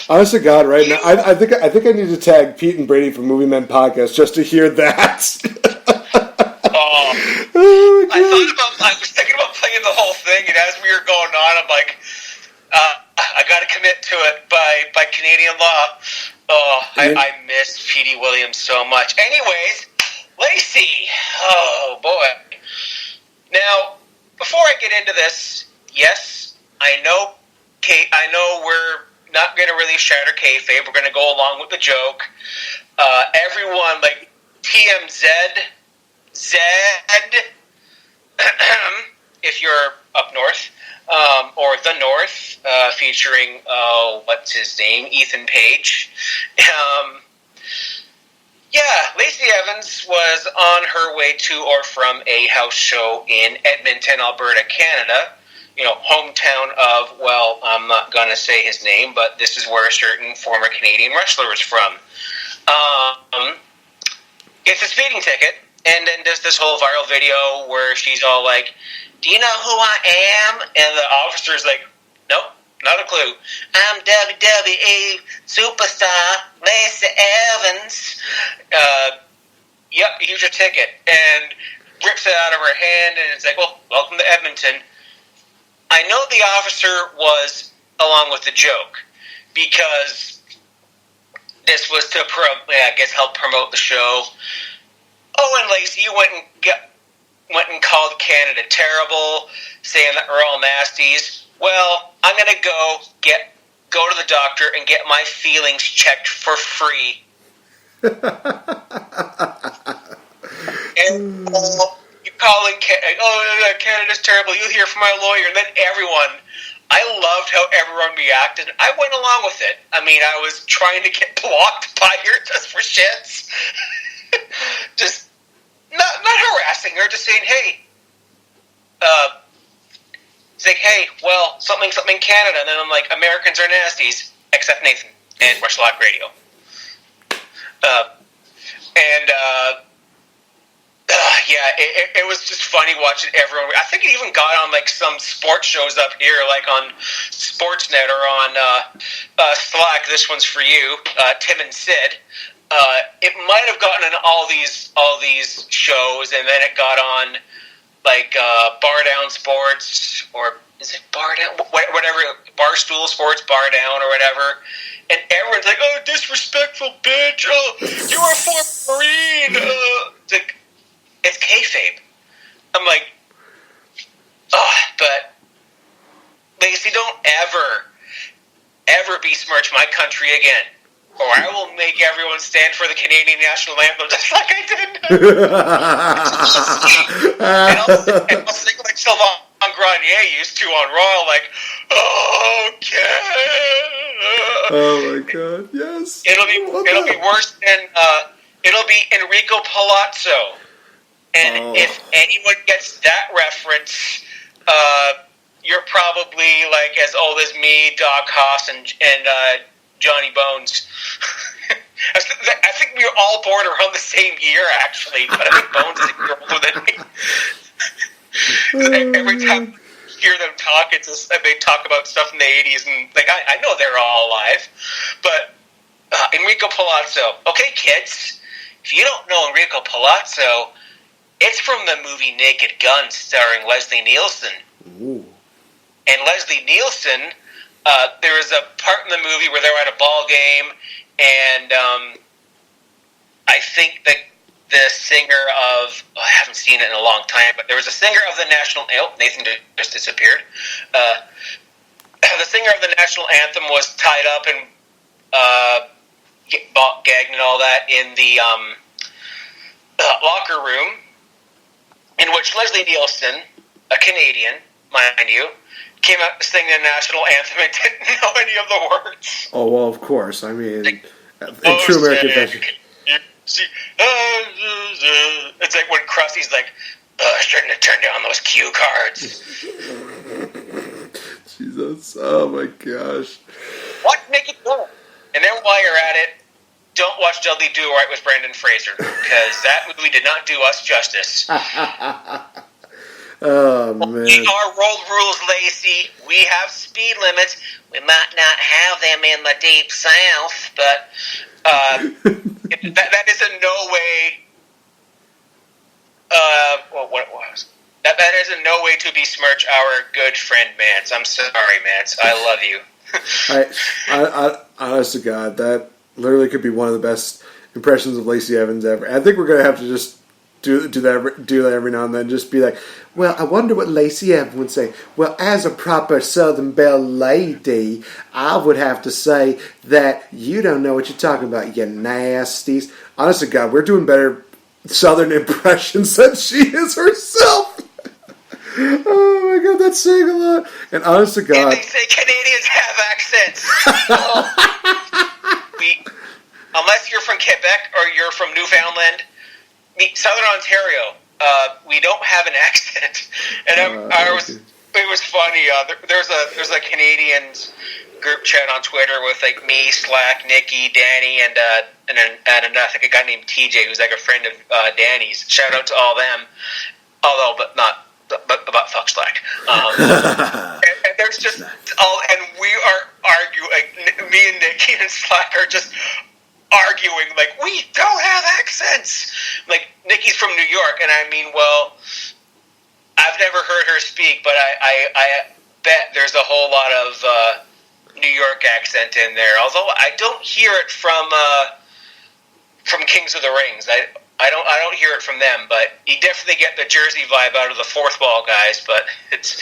Honest to God, right now, I think I need to tag Pete and Brady from Movie Men Podcast just to hear that. I was thinking about playing the whole thing, and as we were going on, I'm like, I got to commit to it by Canadian law. I miss Petey Williams so much. Anyways, Lacey, oh boy. Now, before I get into this, yes, I know, Kate, I know we're not going to really shatter kayfabe. We're going to go along with the joke. Everyone, like TMZ, if you're up north, or the North, featuring, what's his name, Ethan Page. Lacey Evans was on her way to or from a house show in Edmonton, Alberta, Canada. Hometown of, well, I'm not going to say his name, but this is where a certain former Canadian wrestler is from. Gets a speeding ticket, and then does this whole viral video where she's all like, "Do you know who I am?" And the officer's like, "Nope, not a clue. I'm WWE superstar Lacey Evans." Yep, here's your ticket. And rips it out of her hand, and it's like, "Well, welcome to Edmonton." I know the officer was along with the joke, because this was to, help promote the show. Oh, and Lacey, you went and called Canada terrible, saying that we're all nasties. Well, I'm going to go to the doctor and get my feelings checked for free. And you're calling Canada's terrible. You hear from my lawyer, and then everyone. I loved how everyone reacted. I went along with it. I mean, I was trying to get blocked by her just for shits. Just not harassing her, just saying, hey, well, something Canada. And then I'm like, Americans are nasties, except Nathan and WrestleAct Radio. It was just funny watching everyone. I think it even got on like some sports shows up here, like on Sportsnet or on Slack. This one's for you, Tim and Sid. It might have gotten on all these shows, and then it got on like Bar Down Sports, or is it Bar Down? Whatever, Barstool Sports, Bar Down, or whatever. And everyone's like, "Oh, disrespectful bitch! Oh, you are a former Marine!" It's like, it's kayfabe. I'm like, but Lacey, don't ever besmirch my country again, or I will make everyone stand for the Canadian national anthem just like I did. and I'll sing like Sylvain Grenier used to on Raw, like, "Oh, Canada." Oh my God! Yes. It'll be worse than it'll be Enrico Palazzo. And if anyone gets that reference, you're probably like as old as me, Doc Haas, and Johnny Bones. I think we were all born around the same year, actually, but I think Bones is a year older than me. Every time I hear them talk, it's just, they talk about stuff in the 80s, and like I know they're all alive. But Enrico Palazzo. Okay, kids, if you don't know Enrico Palazzo, it's from the movie Naked Gun, starring Leslie Nielsen. Ooh. And Leslie Nielsen, there is a part in the movie where they're at a ball game, and I think that the singer of, I haven't seen it in a long time, but there was a singer of the national, Nathan just disappeared. The singer of the national anthem was tied up and gagged and all that in the locker room, in which Leslie Nielsen, a Canadian, mind you, came out to sing the national anthem and didn't know any of the words. Oh, well, of course. I mean, in true American fashion. It's like when Krusty's like, I shouldn't have turned down those cue cards. Jesus. Oh, my gosh. Watch Naked Gun. And then while you're at it, don't watch Dudley Do Right with Brendan Fraser, because that movie did not do us justice. Oh, man. We are road rules, Lacey. We have speed limits. We might not have them in the deep south, but that is in no way... That is in no way to besmirch our good friend Mance. I'm sorry, Mance. I love you. I honest to God, that literally could be one of the best impressions of Lacey Evans ever. I think we're going to have to just do that every now and then. Just be like, well, I wonder what Lacey Evans would say. Well, as a proper Southern Belle lady, I would have to say that you don't know what you're talking about, you nasties. Honest to God, we're doing better Southern impressions than she is herself. Oh my God, that's saying a lot. And honest to God, and they say Canadians have accents. Unless you're from Quebec or you're from Newfoundland, Southern Ontario, we don't have an accent. And it was funny. There's a Canadians group chat on Twitter with like me, Slack, Nikki, Danny, and I think a guy named TJ who's like a friend of Danny's. Shout out to all them. Although, but about fuck Slack. And there's just and we are arguing. Me and Nikki and Slack are just arguing like we don't have accents. Like Nikki's from New York, and I mean, well, I've never heard her speak, but I bet there's a whole lot of New York accent in there. Although I don't hear it from Kings of the Rings. I don't hear it from them, but you definitely get the Jersey vibe out of the Fourth Wall guys. But it's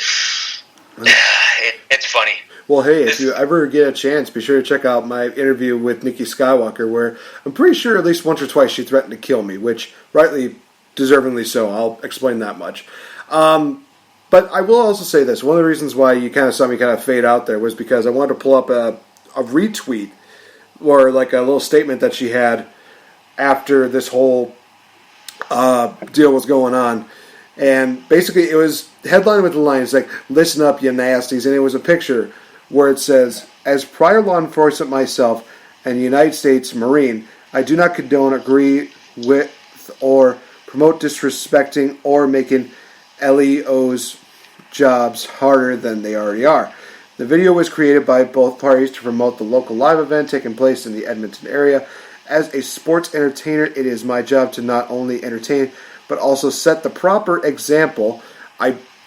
funny. Well, hey, if you ever get a chance, be sure to check out my interview with Nikki Skywalker, where I'm pretty sure at least once or twice she threatened to kill me, which rightly, deservingly so. I'll explain that much. But I will also say this. One of the reasons why you kind of saw me kind of fade out there was because I wanted to pull up a retweet or like a little statement that she had after this whole deal was going on. And basically it was headlined with the line, it's like, listen up, you nasties. And it was a picture where it says, as prior law enforcement myself and United States Marine, I do not condone, agree with, or promote disrespecting or making LEO's jobs harder than they already are. The video was created by both parties to promote the local live event taking place in the Edmonton area. As a sports entertainer, it is my job to not only entertain, but also set the proper example.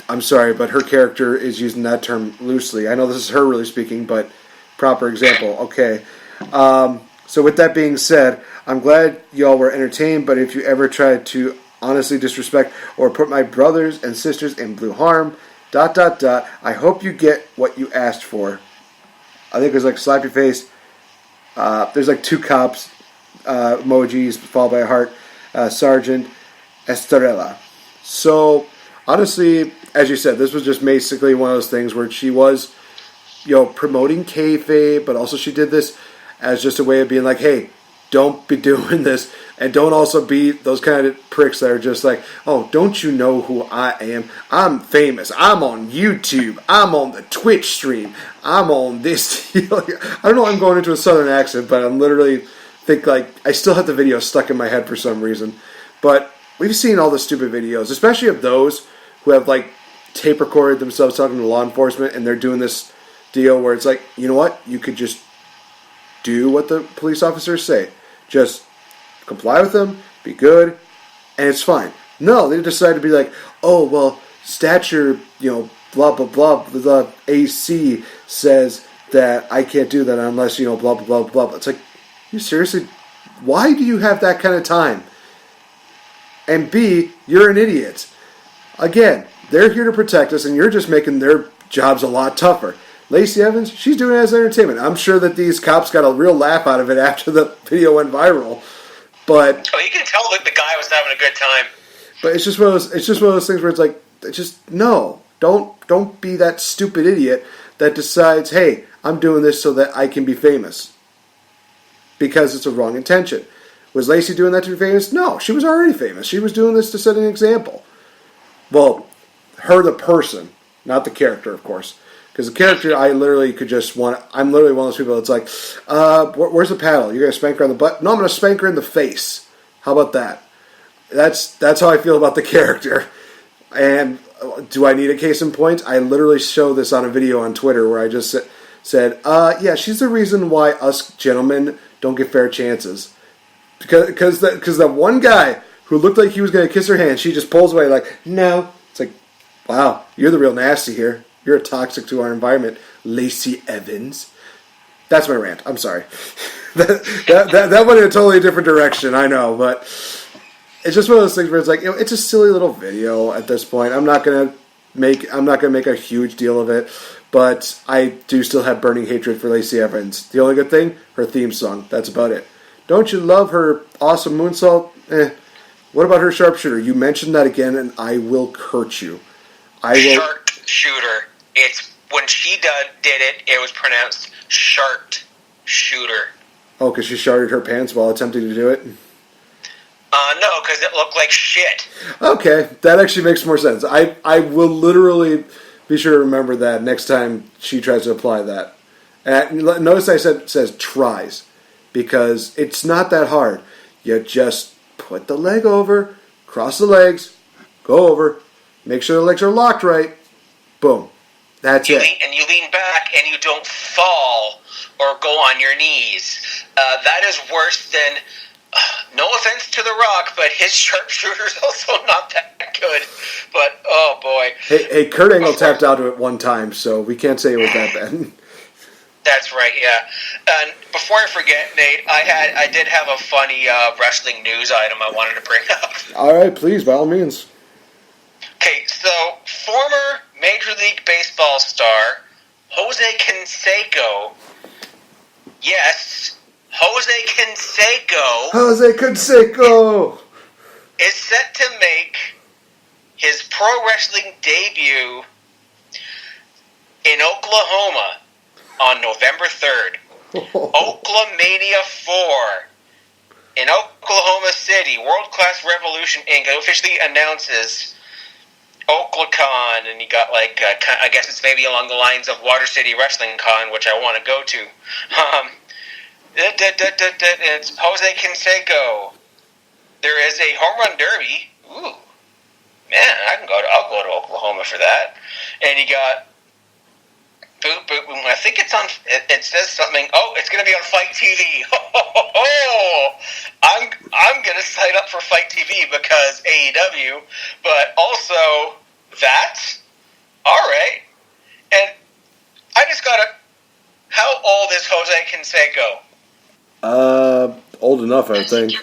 I'm sorry, but her character is using that term loosely. I know this is her really speaking, but proper example, okay. So with that being said, I'm glad y'all were entertained, but if you ever tried to honestly disrespect or put my brothers and sisters in blue harm, ... I hope you get what you asked for. I think there's like slap your face. There's like two cops emojis followed by a heart. Sergeant Estrella. So honestly, as you said, this was just basically one of those things where she was, promoting kayfabe, but also she did this as just a way of being like, hey, don't be doing this, and don't also be those kind of pricks that are just like, oh, don't you know who I am? I'm famous. I'm on YouTube. I'm on the Twitch stream. I'm on this. I don't know why I'm going into a southern accent, but I'm literally think like I still have the video stuck in my head for some reason. But we've seen all the stupid videos, especially of those who have like tape recorded themselves talking to law enforcement, and they're doing this deal where it's like, you know what? You could just do what the police officers say. Just comply with them, be good, and it's fine. No, they decide to be like, oh, well, stature, blah, blah, blah, the AC says that I can't do that unless, blah, blah, blah, blah. It's like, you seriously, why do you have that kind of time? And B, you're an idiot. Again, they're here to protect us, and you're just making their jobs a lot tougher. Lacey Evans, she's doing it as entertainment. I'm sure that these cops got a real laugh out of it after the video went viral. But you can tell that the guy was having a good time. But it's just one of those things where it's like, no, don't be that stupid idiot that decides, hey, I'm doing this so that I can be famous. Because it's a wrong intention. Was Lacey doing that to be famous? No, she was already famous. She was doing this to set an example. Well, her the person, not the character, of course. Because the character, I'm literally one of those people that's like, where's the paddle? You're going to spank her on the butt? No, I'm going to spank her in the face. How about that? That's how I feel about the character. And do I need a case in point? I literally show this on a video on Twitter where I just said, yeah, she's the reason why us gentlemen don't get fair chances. Because that one guy who looked like he was going to kiss her hand, she just pulls away like, no. It's like, wow, you're the real nasty here. You're toxic to our environment, Lacey Evans. That's my rant. I'm sorry. that went in a totally different direction, I know, but it's just one of those things where it's like, it's a silly little video at this point. I'm not gonna make a huge deal of it, but I do still have burning hatred for Lacey Evans. The only good thing, her theme song. That's about it. Don't you love her awesome moonsault? What about her sharpshooter? You mentioned that again, and I will hurt you. Sharpshooter. It's when she did it. It was pronounced sharpshooter. Oh, because she sharted her pants while attempting to do it? No, because it looked like shit. Okay, that actually makes more sense. I will literally be sure to remember that next time she tries to apply that. Notice I says tries, because it's not that hard. You just put the leg over, cross the legs, go over, make sure the legs are locked right, boom. That's it. And you lean back and you don't fall or go on your knees. That is worse than... no offense to The Rock, but his sharpshooter's also not that good. But, oh boy. Hey, Kurt Angle tapped out of it one time, so we can't say it was that bad. That's right, yeah. And before I forget, Nate, I did have a funny wrestling news item I wanted to bring up. All right, please, by all means. Okay, so former Major League Baseball star Jose Canseco, yes, Jose Canseco is set to make his pro wrestling debut in Oklahoma on November 3rd. Oklahomania 4 in Oklahoma City. World Class Revolution Inc. officially announces OklaCon, and you got I guess it's maybe along the lines of Water City Wrestling Con, which I want to go to. It's Jose Canseco. There is a home run derby. Ooh, man, I'll go to Oklahoma for that. And you got boom, boom, boom. I think it's on. It says something. Oh, it's going to be on Fight TV. I'm going to sign up for Fight TV because AEW, but also that. All right, and I just got to. How old is Jose Canseco? Old enough, I think. He's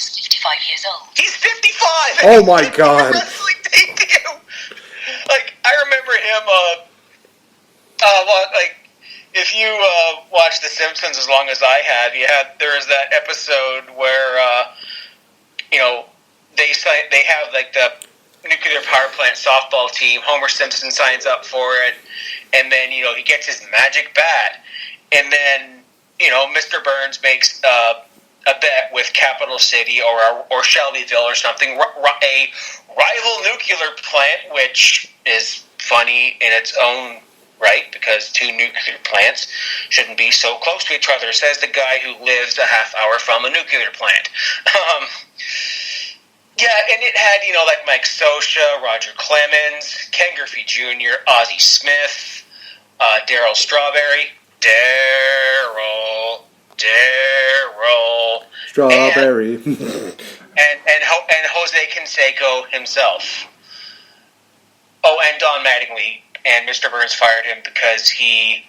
55 years old. He's 55! Oh my god. Wrestling debut! I remember him, if you watched The Simpsons as long as I had, there was that episode where, they have, the nuclear power plant softball team. Homer Simpson signs up for it, and then, he gets his magic bat, and then, Mr. Burns makes a bet with Capital City or Shelbyville or something, a rival nuclear plant, which is funny in its own right, because two nuclear plants shouldn't be so close to each other, says the guy who lives a half hour from a nuclear plant. Yeah, and it had, Mike Scioscia, Roger Clemens, Ken Griffey Jr., Ozzie Smith, Daryl Strawberry, Daryl Strawberry, and Jose Canseco himself. Oh, and Don Mattingly, and Mr. Burns fired him because he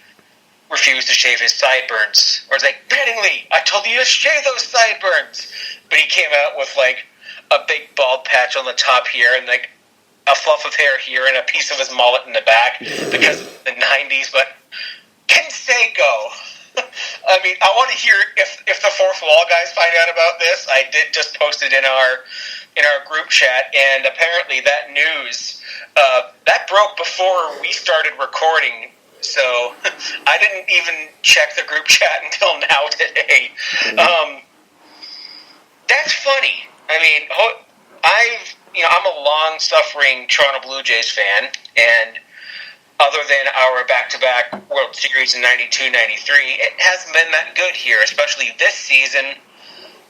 refused to shave his sideburns. Or it's like, Mattingly, I told you to shave those sideburns, but he came out with a big bald patch on the top here and a fluff of hair here and a piece of his mullet in the back because of the 90s, but Canseco. I mean, I want to hear if the Fourth Wall guys find out about this. I did just post it in our group chat, and apparently that news that broke before we started recording. So I didn't even check the group chat until now today. That's funny. I mean, I'm a long-suffering Toronto Blue Jays fan, and other than our back-to-back World Series in 92, 93, it hasn't been that good here, especially this season.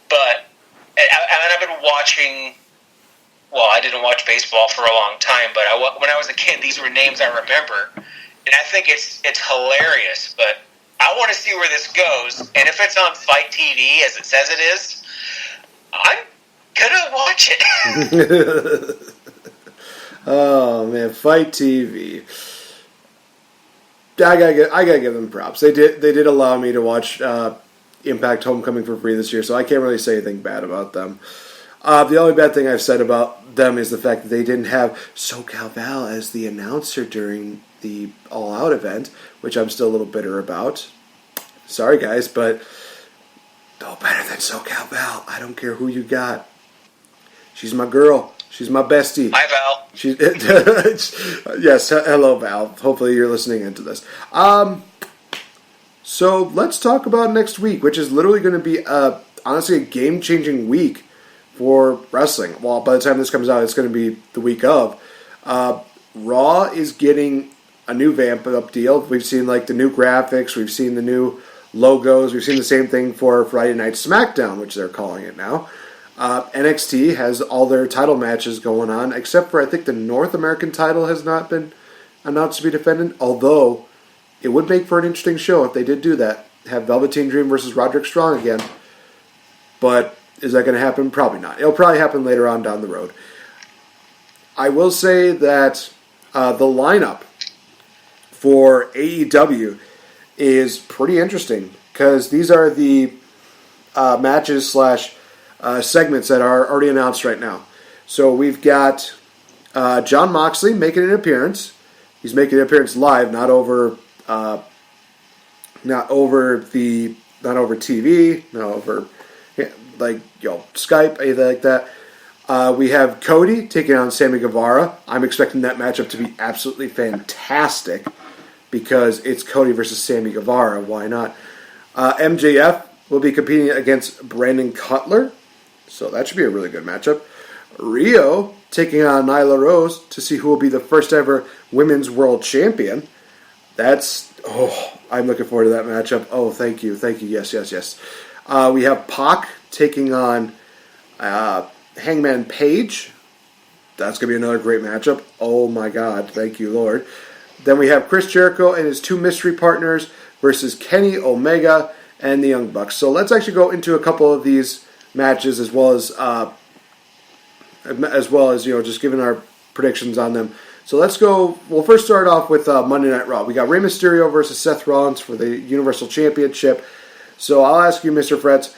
But I've been watching. Well, I didn't watch baseball for a long time, but when I was a kid, these were names I remember, and I think it's hilarious. But I want to see where this goes, and if it's on Fight TV, as it says it is, I'm gonna watch it. Oh man, Fight TV. I gotta give them props. They did allow me to watch Impact Homecoming for free this year, so I can't really say anything bad about them. The only bad thing I've said about them is the fact that they didn't have SoCal Val as the announcer during the All Out event, which I'm still a little bitter about. Sorry, guys, but no better than SoCal Val. I don't care who you got. She's my girl. She's my bestie. Hi, Val. Yes, hello, Val. Hopefully you're listening into this. So let's talk about next week, which is literally going to be, honestly, a game-changing week for wrestling. Well, by the time this comes out, it's going to be the week of. Raw is getting a new vamp-up deal. We've seen like the new graphics. We've seen the new logos. We've seen the same thing for Friday Night SmackDown, which they're calling it now. NXT has all their title matches going on, except for I think the North American title has not been announced to be defended, although it would make for an interesting show if they did do that. Have Velveteen Dream versus Roderick Strong again. But is that going to happen? Probably not. It'll probably happen later on down the road. I will say that the lineup for AEW is pretty interesting because these are the matches / segments that are already announced right now. So we've got Jon Moxley making an appearance. He's making an appearance live, not over TV, not over Skype, anything like that. We have Cody taking on Sammy Guevara. I'm expecting that matchup to be absolutely fantastic because it's Cody versus Sammy Guevara. Why not? MJF will be competing against Brandon Cutler, so that should be a really good matchup. Rio taking on Nyla Rose to see who will be the first ever women's world champion. I'm looking forward to that matchup. Oh, thank you. Yes. We have Pac taking on Hangman Page. That's going to be another great matchup. Oh my God, thank you, Lord. Then we have Chris Jericho and his two mystery partners versus Kenny Omega and the Young Bucks. So let's actually go into a couple of these matches as well as just giving our predictions on them. So let's go. We'll first start off with Monday Night Raw. We got Rey Mysterio versus Seth Rollins for the Universal Championship. So I'll ask you, Mr. Fretz,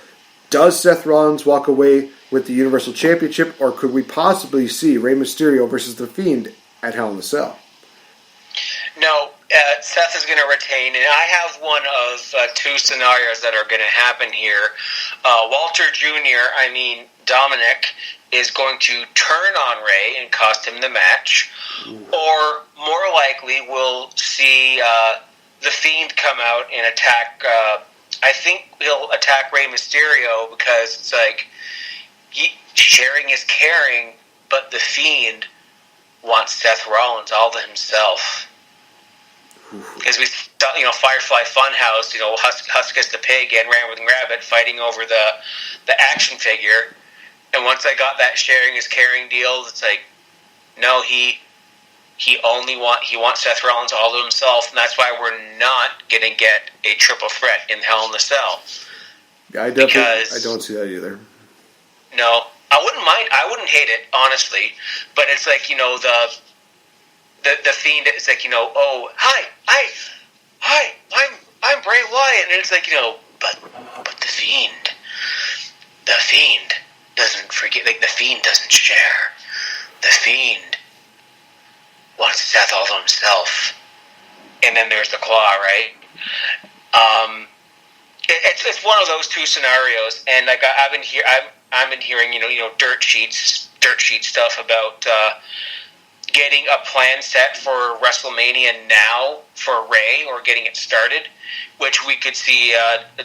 does Seth Rollins walk away with the Universal Championship, or could we possibly see Rey Mysterio versus The Fiend at Hell in a Cell? No, Seth is going to retain, and I have one of two scenarios that are going to happen here. Walter Jr., Dominic, is going to turn on Rey and cost him the match, or more likely we'll see The Fiend come out and attack. I think he'll attack Rey Mysterio because it's like sharing is caring, but The Fiend wants Seth Rollins all to himself. Because we thought, Firefly Funhouse, Huskus the pig and Ramblin' Rabbit fighting over the action figure. And once I got that sharing is caring deal, it's like, no, he wants Seth Rollins all to himself, and that's why we're not going to get a triple threat in Hell in a Cell. Yeah, I don't see that either. No, I wouldn't mind. I wouldn't hate it, honestly. But it's like, the Fiend, it's like, hi, I'm Bray Wyatt, and it's like, but the Fiend doesn't forget, like, the Fiend doesn't share. The Fiend wants Seth all to himself. And then there's the Claw, right? It's one of those two scenarios, and like I've been hearing, dirt sheet stuff about getting a plan set for WrestleMania now for Rey, or getting it started, which we could see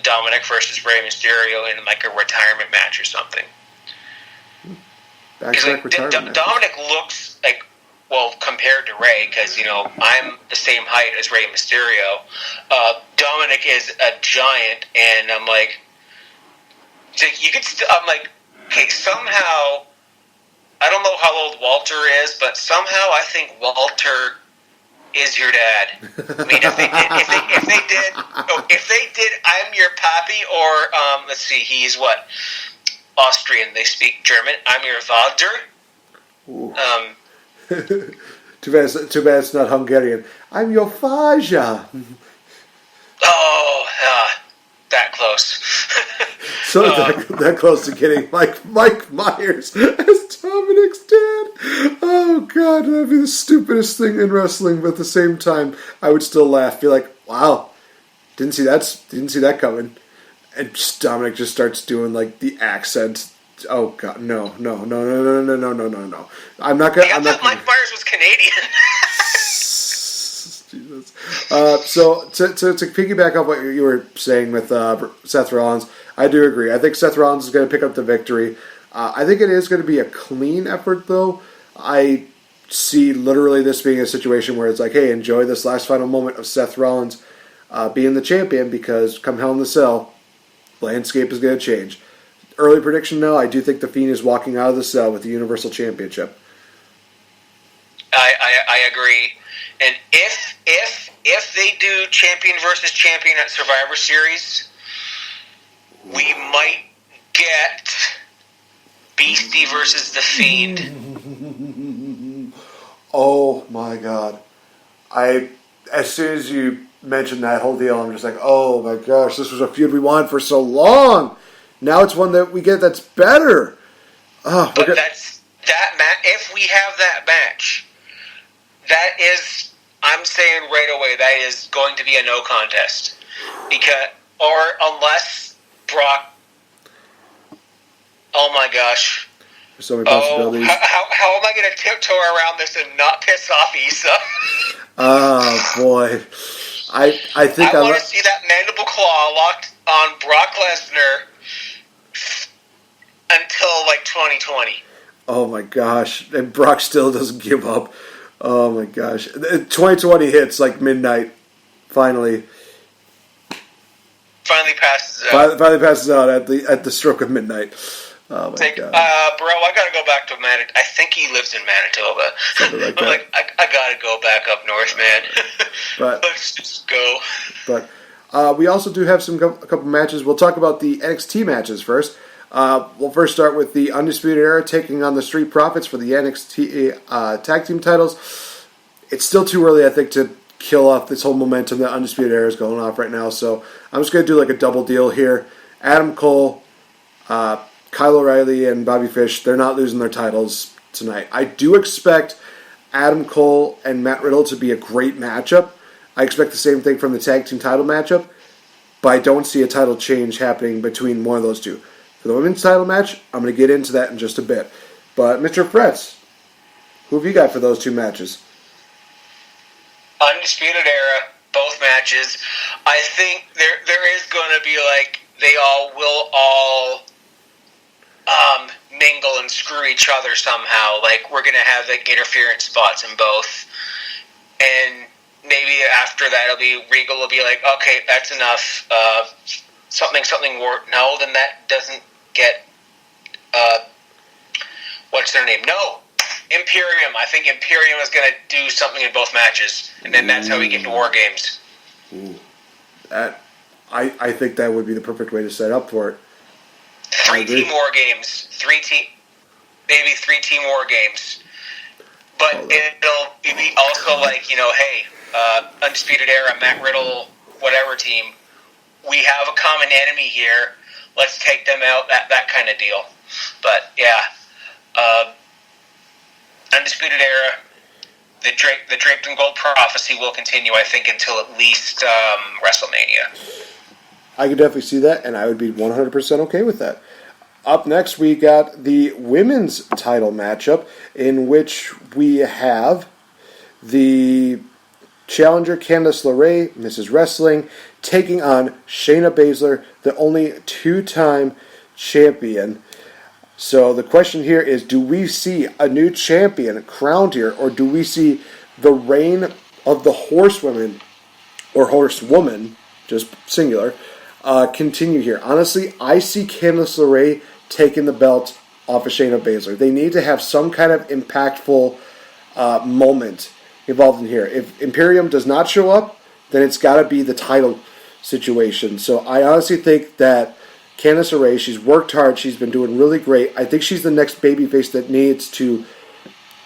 Dominic versus Rey Mysterio in like a retirement match or something. Dominic looks like, well, compared to Rey, because I'm the same height as Rey Mysterio. Dominic is a giant, and I'm like, I'm like, okay, somehow. I don't know how old Walter is, but somehow I think Walter is your dad. I mean, if they did, I'm your pappy, or let's see, he's what? Austrian. They speak German. I'm your Vater. Too bad it's not Hungarian. I'm your Faja. Oh, that close. So that close to getting Mike Myers as Dominic's dad. Oh God, that'd be the stupidest thing in wrestling. But at the same time, I would still laugh. Be like, wow, didn't see that coming. And Dominic just starts doing like the accent. Oh God, no. I'm not gonna. Mike Myers was Canadian. Jesus. So to piggyback off what you were saying with Seth Rollins, I do agree. I think Seth Rollins is going to pick up the victory. I think it is going to be a clean effort, though. I see literally this being a situation where it's like, hey, enjoy this last final moment of Seth Rollins being the champion, because come Hell in the Cell, landscape is going to change. Early prediction now, I do think The Fiend is walking out of the cell with the Universal Championship. I agree. And if they do champion versus champion at Survivor Series, we might get Beastie versus The Fiend. Oh my God. As soon as you mentioned that whole deal, I'm just like, oh my gosh, this was a feud we wanted for so long. Now it's one that we get that's better. But if we have that match, that is, I'm saying right away, that is going to be a no contest. Unless Brock, oh my gosh. There's so many possibilities. How am I going to tiptoe around this and not piss off Issa? Oh boy. I think I want to see that mandible claw locked on Brock Lesnar until like 2020. Oh my gosh. And Brock still doesn't give up. Oh my gosh. 2020 hits like midnight. Finally passes out at the stroke of midnight. Oh my God. Bro, I gotta go back to Manitoba. I think he lives in Manitoba. Like I'm I gotta go back up north, man. But let's just go. But we also do have a couple matches. We'll talk about the NXT matches first. We'll first start with the Undisputed Era taking on the Street Profits for the NXT tag team titles. It's still too early, I think, to kill off this whole momentum that Undisputed Era is going off right now. So I'm just going to do like a double deal here. Adam Cole, Kyle O'Reilly, and Bobby Fish, they're not losing their titles tonight. I do expect Adam Cole and Matt Riddle to be a great matchup. I expect the same thing from the tag team title matchup, but I don't see a title change happening between one of those two. For the women's title match, I'm going to get into that in just a bit. But Mr. Fretz, who have you got for those two matches? Undisputed Era, both matches. I think there is going to be like they will all mingle and screw each other somehow. Like we're going to have like interference spots in both, and maybe after that Regal will be like, okay, that's enough. Something more. No, then that doesn't get. What's their name? No. Imperium. I think Imperium is going to do something in both matches, and then that's how we get to War Games. Ooh. I think that would be the perfect way to set up for it. 3-team War Games. Maybe 3-team War Games. But it'll be also like, hey, Undisputed Era, Matt Riddle, whatever team, we have a common enemy here. Let's take them out. That kind of deal. But yeah. Undisputed Era, the Draped in Gold prophecy will continue, I think, until at least WrestleMania. I could definitely see that, and I would be 100% okay with that. Up next, we got the women's title matchup, in which we have the challenger Candice LeRae, Mrs. Wrestling, taking on Shayna Baszler, the only two-time champion. So the question here is, do we see a new champion crowned here, or do we see the reign of the horsewomen, or horsewoman, just singular, continue here? Honestly, I see Candice LeRae taking the belt off of Shayna Baszler. They need to have some kind of impactful moment involved in here. If Imperium does not show up, then it's got to be the title situation. So I honestly think that Candice LeRae, she's worked hard. She's been doing really great. I think she's the next babyface that needs to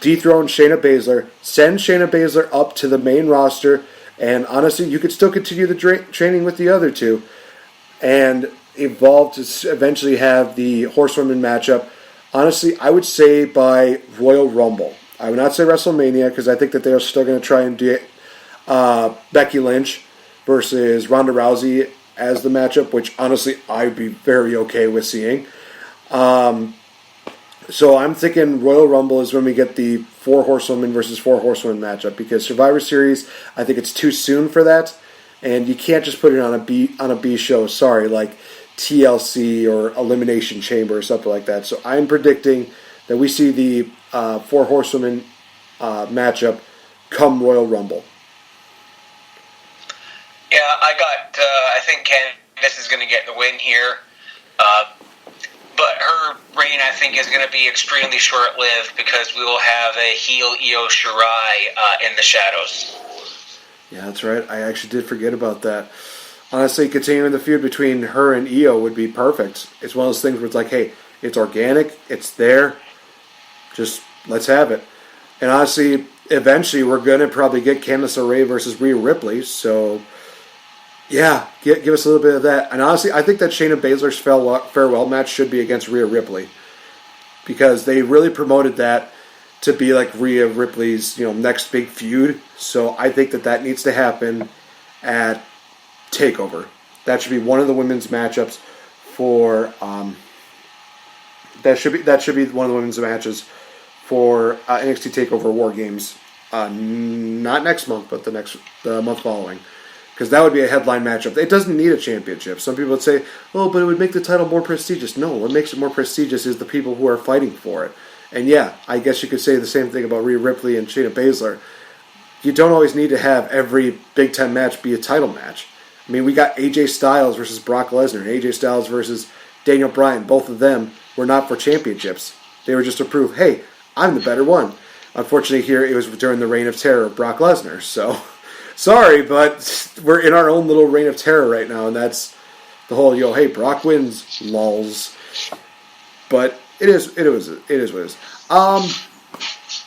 dethrone Shayna Baszler, send Shayna Baszler up to the main roster, and honestly, you could still continue the training with the other two. And evolve to eventually have the horsewomen matchup. Honestly, I would say by Royal Rumble. I would not say WrestleMania because I think that they're still going to try and do Becky Lynch versus Ronda Rousey as the matchup, which honestly I'd be very okay with seeing. So I'm thinking Royal Rumble is when we get the 4 horsewomen versus 4 horsewomen matchup, because Survivor Series, I think it's too soon for that, and you can't just put it on a B show. Sorry, like TLC or Elimination Chamber or something like that. So I'm predicting that we see the 4 horsewomen matchup come Rumble. Yeah, I think Candice is going to get the win here. But her reign, I think, is going to be extremely short-lived because we will have a heel Io Shirai in the shadows. Yeah, that's right. I actually did forget about that. Honestly, continuing the feud between her and Io would be perfect. It's one of those things where it's like, hey, it's organic, it's there, just let's have it. And honestly, eventually we're going to probably get Candice LeRae versus Rhea Ripley, so yeah, give us a little bit of that. And honestly, I think that Shayna Baszler's farewell match should be against Rhea Ripley, because they really promoted that to be like Rhea Ripley's next big feud. So I think that needs to happen at TakeOver. That should be one of the women's matchups for that should be one of the women's matches for NXT TakeOver War Games. Not next month, but the month following. Because that would be a headline matchup. It doesn't need a championship. Some people would say, oh, but it would make the title more prestigious. No, what makes it more prestigious is the people who are fighting for it. And yeah, I guess you could say the same thing about Rhea Ripley and Shayna Baszler. You don't always need to have every Big Ten match be a title match. I mean, we got AJ Styles versus Brock Lesnar, and AJ Styles versus Daniel Bryan. Both of them were not for championships. They were just to prove, hey, I'm the better one. Unfortunately, here it was during the reign of terror of Brock Lesnar, so sorry, but we're in our own little reign of terror right now, and that's the whole, hey, Brock wins, lols. But it is what it is.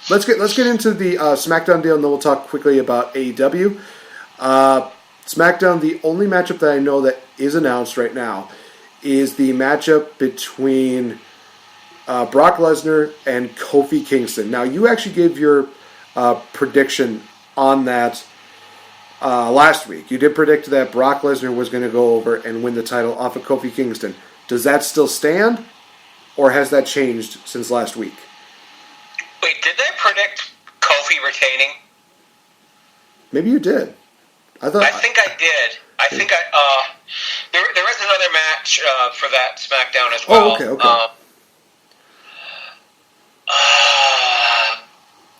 Let's get into the SmackDown deal, and then we'll talk quickly about AEW. SmackDown, the only matchup that I know that is announced right now is the matchup between Brock Lesnar and Kofi Kingston. Now, you actually gave your prediction on that last week. You did predict that Brock Lesnar was going to go over and win the title off of Kofi Kingston. Does that still stand, or has that changed since last week? Wait, did they predict Kofi retaining? Maybe you did. I think I did. I think there is another match for that SmackDown as well. Oh, okay.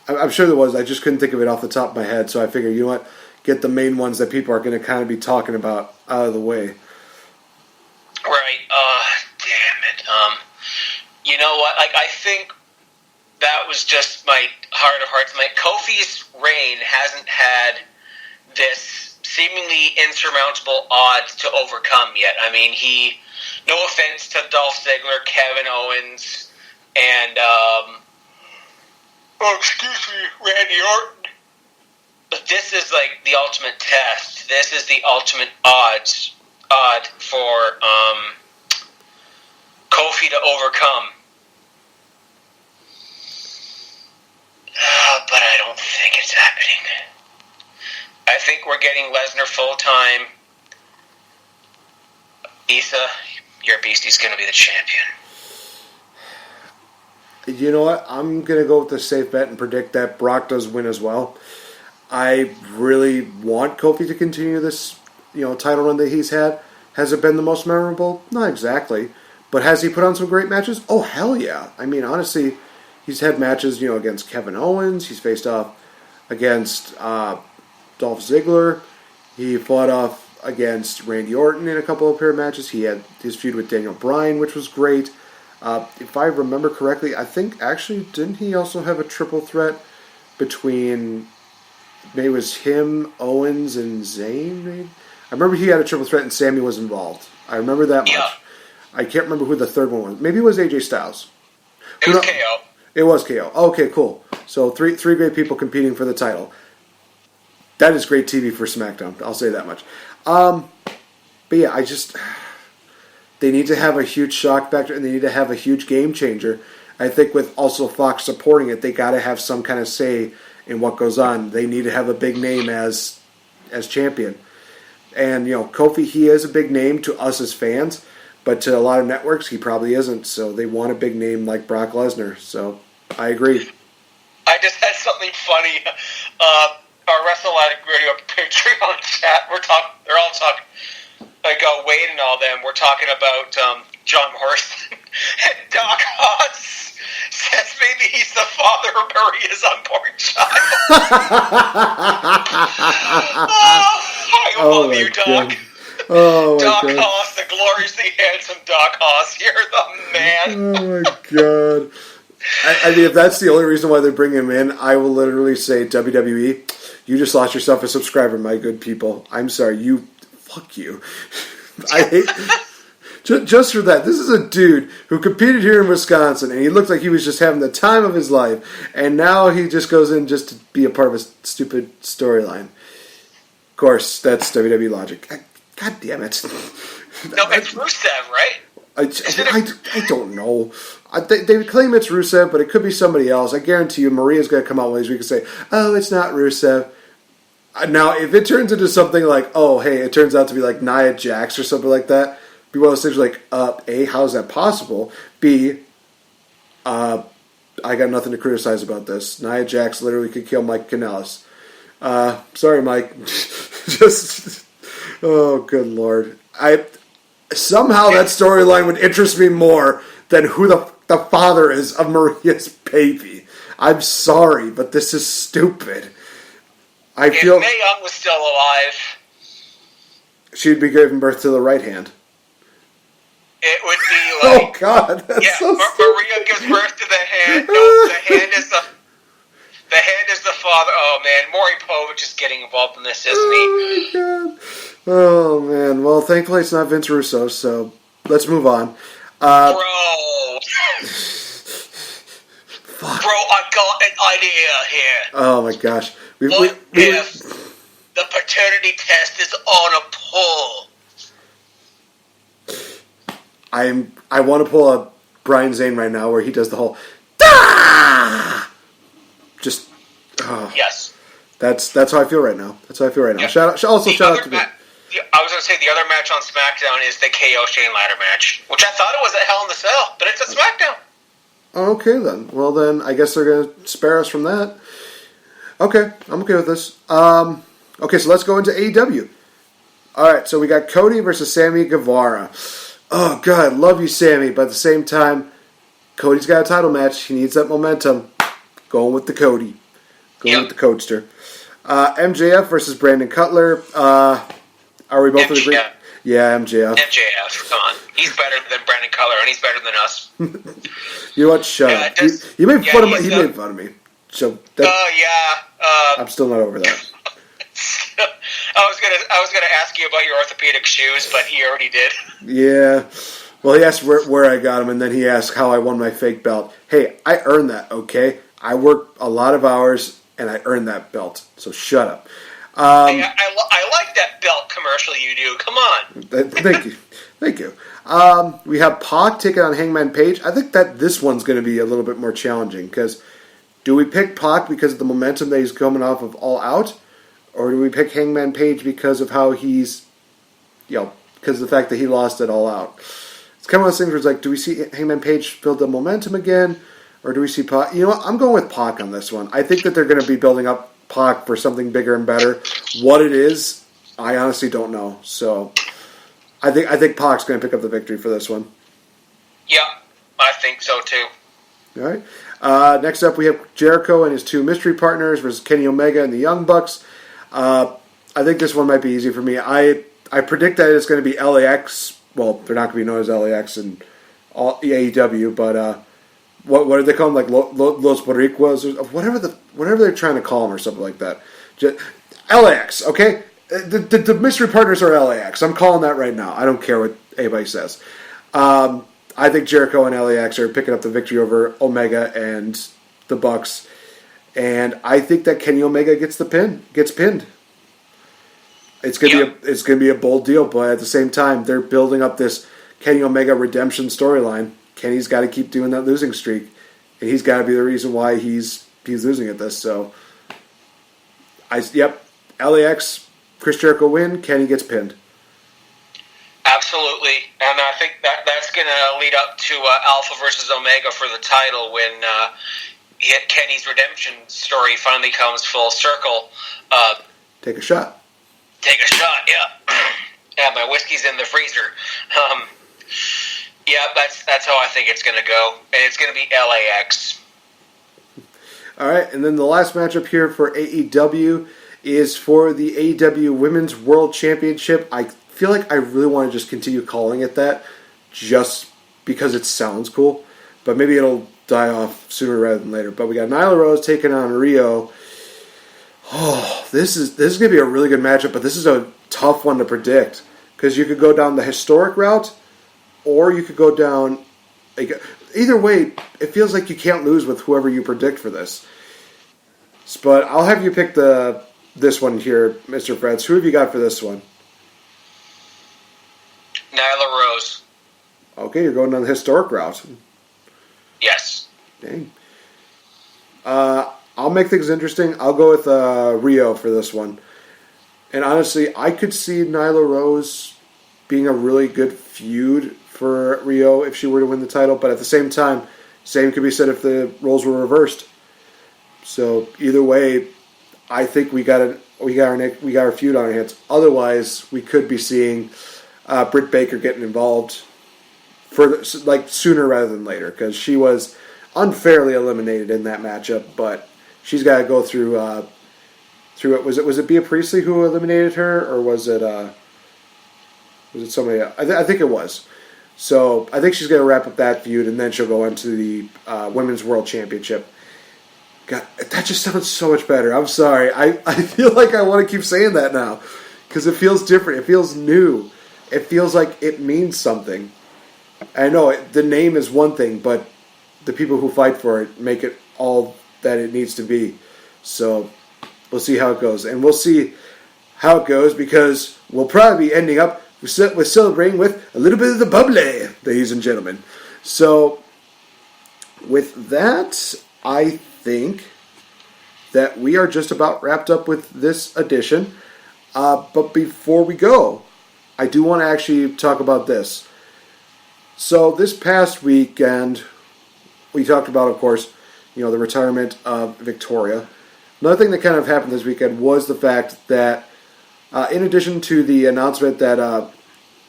I'm sure there was. I just couldn't think of it off the top of my head, so I figured, you know what, get the main ones that people are going to kind of be talking about out of the way. Right. Damn it. You know what? Like, I think that was just my heart of hearts. Like, Kofi's reign hasn't had this seemingly insurmountable odds to overcome yet. I mean, no offense to Dolph Ziggler, Kevin Owens, and Randy Orton, but this is like the ultimate test. This is the ultimate odd for Kofi to overcome. But I don't think it's happening. I think we're getting Lesnar full-time. Issa, your beastie's going to be the champion. You know what? I'm going to go with the safe bet and predict that Brock does win as well. I really want Kofi to continue this, title run that he's had. Has it been the most memorable? Not exactly. But has he put on some great matches? Oh, hell yeah. I mean, honestly, he's had matches, against Kevin Owens. He's faced off against Dolph Ziggler. He fought off against Randy Orton in a couple of pair of matches. He had his feud with Daniel Bryan, which was great. If I remember correctly, I think actually, didn't he also have a triple threat between, maybe it was him, Owens, and Zayn? Maybe? I remember he had a triple threat and Sammy was involved. I remember that much. Yeah. I can't remember who the third one was. Maybe it was AJ Styles. It was KO. It was KO. Okay, cool. So three great people competing for the title. That is great TV for SmackDown. I'll say that much. But yeah, They need to have a huge shock factor, and they need to have a huge game changer. I think with also Fox supporting it, they got to have some kind of say in what goes on. They need to have a big name as champion. And, Kofi, he is a big name to us as fans, but to a lot of networks, he probably isn't. So they want a big name like Brock Lesnar. So I agree. I just had something funny. Our Wrestle Addict Radio Patreon chat, they're all talking, like Wade and all them, we're talking about John Morrison. And Doc Haas says maybe he's the father of Maria's unborn child. I love you, Doc. God. Oh, Doc God. Haas, the gloriously handsome Doc Haas. You're the man. Oh, my God. I mean, if that's the only reason why they bring him in, I will literally say, WWE, you just lost yourself a subscriber, my good people. I'm sorry. Fuck you. I hate... Just for that, this is a dude who competed here in Wisconsin, and he looked like he was just having the time of his life, and now he just goes in just to be a part of a stupid storyline. Of course, that's WWE logic. God damn it. No, it's Rusev, right? I don't know. They claim it's Rusev, but it could be somebody else. I guarantee you Maria's going to come out one of these weeks and say, oh, it's not Rusev. Now, if it turns into something like, oh, hey, it turns out to be like Nia Jax or something like that, be one of those things like, A, how is that possible? B, I got nothing to criticize about this. Nia Jax literally could kill Mike Kanellis. Sorry, Mike. Oh, good Lord. Somehow that storyline would interest me more than who the father is of Maria's baby. I'm sorry, but this is stupid. If Mae Young was still alive, she'd be giving birth to the right hand. It would be like... Oh, God. That's so Maria gives birth to the hand. No, the hand is the father. Oh, man. Maury Povich is getting involved in this, isn't he? Oh, my God. Oh, man. Well, thankfully it's not Vince Russo, so let's move on. Bro. Fuck. Bro, I got an idea here. Oh, my gosh. What if the paternity test is on a pull? I want to pull a Brian Zane right now where he does the whole "Dah!" Just yes. That's how I feel right now. Yeah. Shout out to me. I was going to say the other match on SmackDown is the KO Shane ladder match, which I thought it was at Hell in the Cell, but it's at SmackDown. Okay then. Well then, I guess they're going to spare us from that. Okay, I'm okay with this. Okay, so let's go into AEW. All right, so we got Cody versus Sammy Guevara. Oh, God, love you, Sammy. But at the same time, Cody's got a title match. He needs that momentum. Going with the Cody. With the Coadster. MJF versus Brandon Cutler. Are we both in agreement? Yeah, MJF. MJF, come on. He's better than Brandon Cutler, and he's better than us. You know what? Shut up. You made fun of me. He made fun of me. So I'm still not over that. I was gonna ask you about your orthopedic shoes, but he already did. Yeah. Well, he asked where I got them, and then he asked how I won my fake belt. Hey, I earned that, okay? I worked a lot of hours, and I earned that belt. So shut up. Hey, I like that belt commercial you do. Come on. Thank you. We have Pac taking on Hangman Page. I think that this one's going to be a little bit more challenging, because do we pick Pac because of the momentum that he's coming off of All Out? Or do we pick Hangman Page because of how he's, because of the fact that he lost it All Out? It's kind of one of those things where it's like, do we see Hangman Page build the momentum again? Or do we see Pac? You know what? I'm going with Pac on this one. I think that they're going to be building up Pac for something bigger and better. What it is, I honestly don't know. So I think Pac's going to pick up the victory for this one. Yeah, I think so too. All right. Next up, we have Jericho and his two mystery partners versus Kenny Omega and the Young Bucks. I think this one might be easy for me. I predict that it's going to be LAX. Well, they're not going to be known as LAX in all AEW, but what do they call them? Like Los Boricuas or whatever they're trying to call them or something like that. LAX, okay? The mystery partners are LAX. I'm calling that right now. I don't care what anybody says. I think Jericho and LAX are picking up the victory over Omega and the Bucks. And I think that Kenny Omega gets pinned. It's gonna be a bold deal, but at the same time, they're building up this Kenny Omega redemption storyline. Kenny's got to keep doing that losing streak, and he's got to be the reason why he's losing at this. So, LAX, Chris Jericho win, Kenny gets pinned. Absolutely, and I think that's going to lead up to Alpha versus Omega for the title when Kenny's redemption story finally comes full circle. Take a shot. Take a shot, yeah. Yeah, my whiskey's in the freezer. Yeah, that's how I think it's going to go, and it's going to be LAX. All right, and then the last matchup here for AEW is for the AEW Women's World Championship. I feel like I really want to just continue calling it that just because it sounds cool, but maybe it'll die off sooner rather than later. But we got Nyla Rose taking on Rio. Oh, this is going to be a really good matchup, but this is a tough one to predict because you could go down the historic route or you could go down... Either way, it feels like you can't lose with whoever you predict for this. But I'll have you pick this one here, Mr. Fretz. Who have you got for this one? Nyla Rose. Okay, you're going down the historic route. Yes. Dang. I'll make things interesting. I'll go with Rio for this one. And honestly, I could see Nyla Rose being a really good feud for Rio if she were to win the title. But at the same time, same could be said if the roles were reversed. So either way, I think we got our feud on our hands. Otherwise, we could be seeing Britt Baker getting involved sooner rather than later because she was unfairly eliminated in that matchup. But she's got to go through it. Was it Bea Priestley who eliminated her, or was it somebody else? I think it was. So I think she's going to wrap up that feud, and then she'll go into the Women's World Championship. God, that just sounds so much better. I'm sorry. I feel like I want to keep saying that now because it feels different. It feels new. It feels like it means something. I know the name is one thing, but the people who fight for it make it all that it needs to be. So we'll see how it goes. And we'll see how it goes because we'll probably be ending up with celebrating with a little bit of the bubbly, ladies and gentlemen. So with that, I think that we are just about wrapped up with this edition. But before we go, I do want to actually talk about this. So this past weekend, we talked about, of course, the retirement of Victoria. Another thing that kind of happened this weekend was the fact that in addition to the announcement that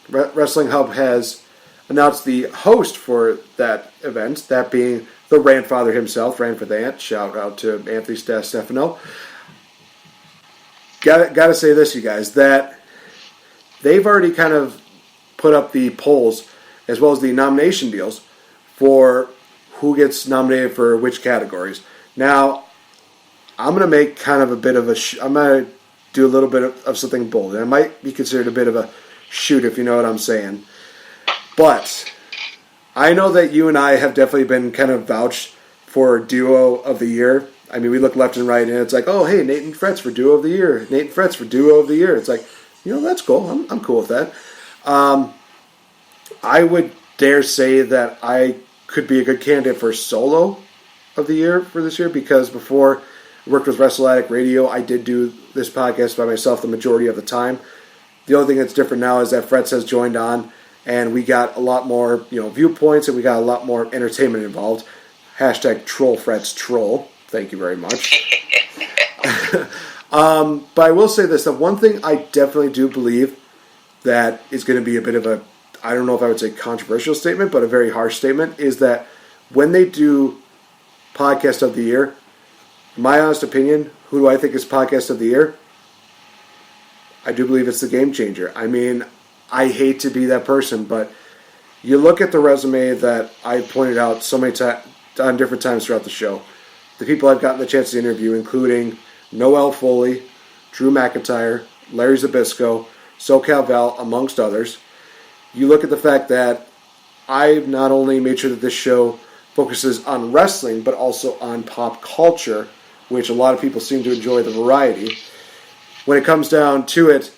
Wrestling Hub has announced the host for that event, that being the Rantfather himself, Ran for the Ant. Shout out to Anthony Stefano. Got to say this, you guys, that they've already kind of put up the polls as well as the nomination deals for who gets nominated for which categories. Now, I'm going to make kind of a bit of I'm going to do a little bit of something bold. And it might be considered a bit of a shoot, if you know what I'm saying. But I know that you and I have definitely been kind of vouched for Duo of the Year. I mean, we look left and right, and it's like, oh, hey, Nate and Fretz for Duo of the Year. Nate and Fretz for Duo of the Year. It's like, that's cool. I'm cool with that. I would dare say that I could be a good candidate for Solo of the Year for this year because before I worked with Wrestle Addict Radio, I did do this podcast by myself the majority of the time. The only thing that's different now is that Fretz has joined on, and we got a lot more, viewpoints, and we got a lot more entertainment involved. Hashtag troll Fretz troll. Thank you very much. But I will say this: that one thing I definitely do believe that is going to be a bit of a, I don't know if I would say controversial statement, but a very harsh statement, is that when they do Podcast of the Year, in my honest opinion, who do I think is Podcast of the Year? I do believe it's the Game Changer. I mean, I hate to be that person, but you look at the resume that I pointed out so many times on different times throughout the show. The people I've gotten the chance to interview, including Noel Foley, Drew McIntyre, Larry Zbyszko, SoCal Val, amongst others. You look at the fact that I've not only made sure that this show focuses on wrestling, but also on pop culture, which a lot of people seem to enjoy the variety. When it comes down to it,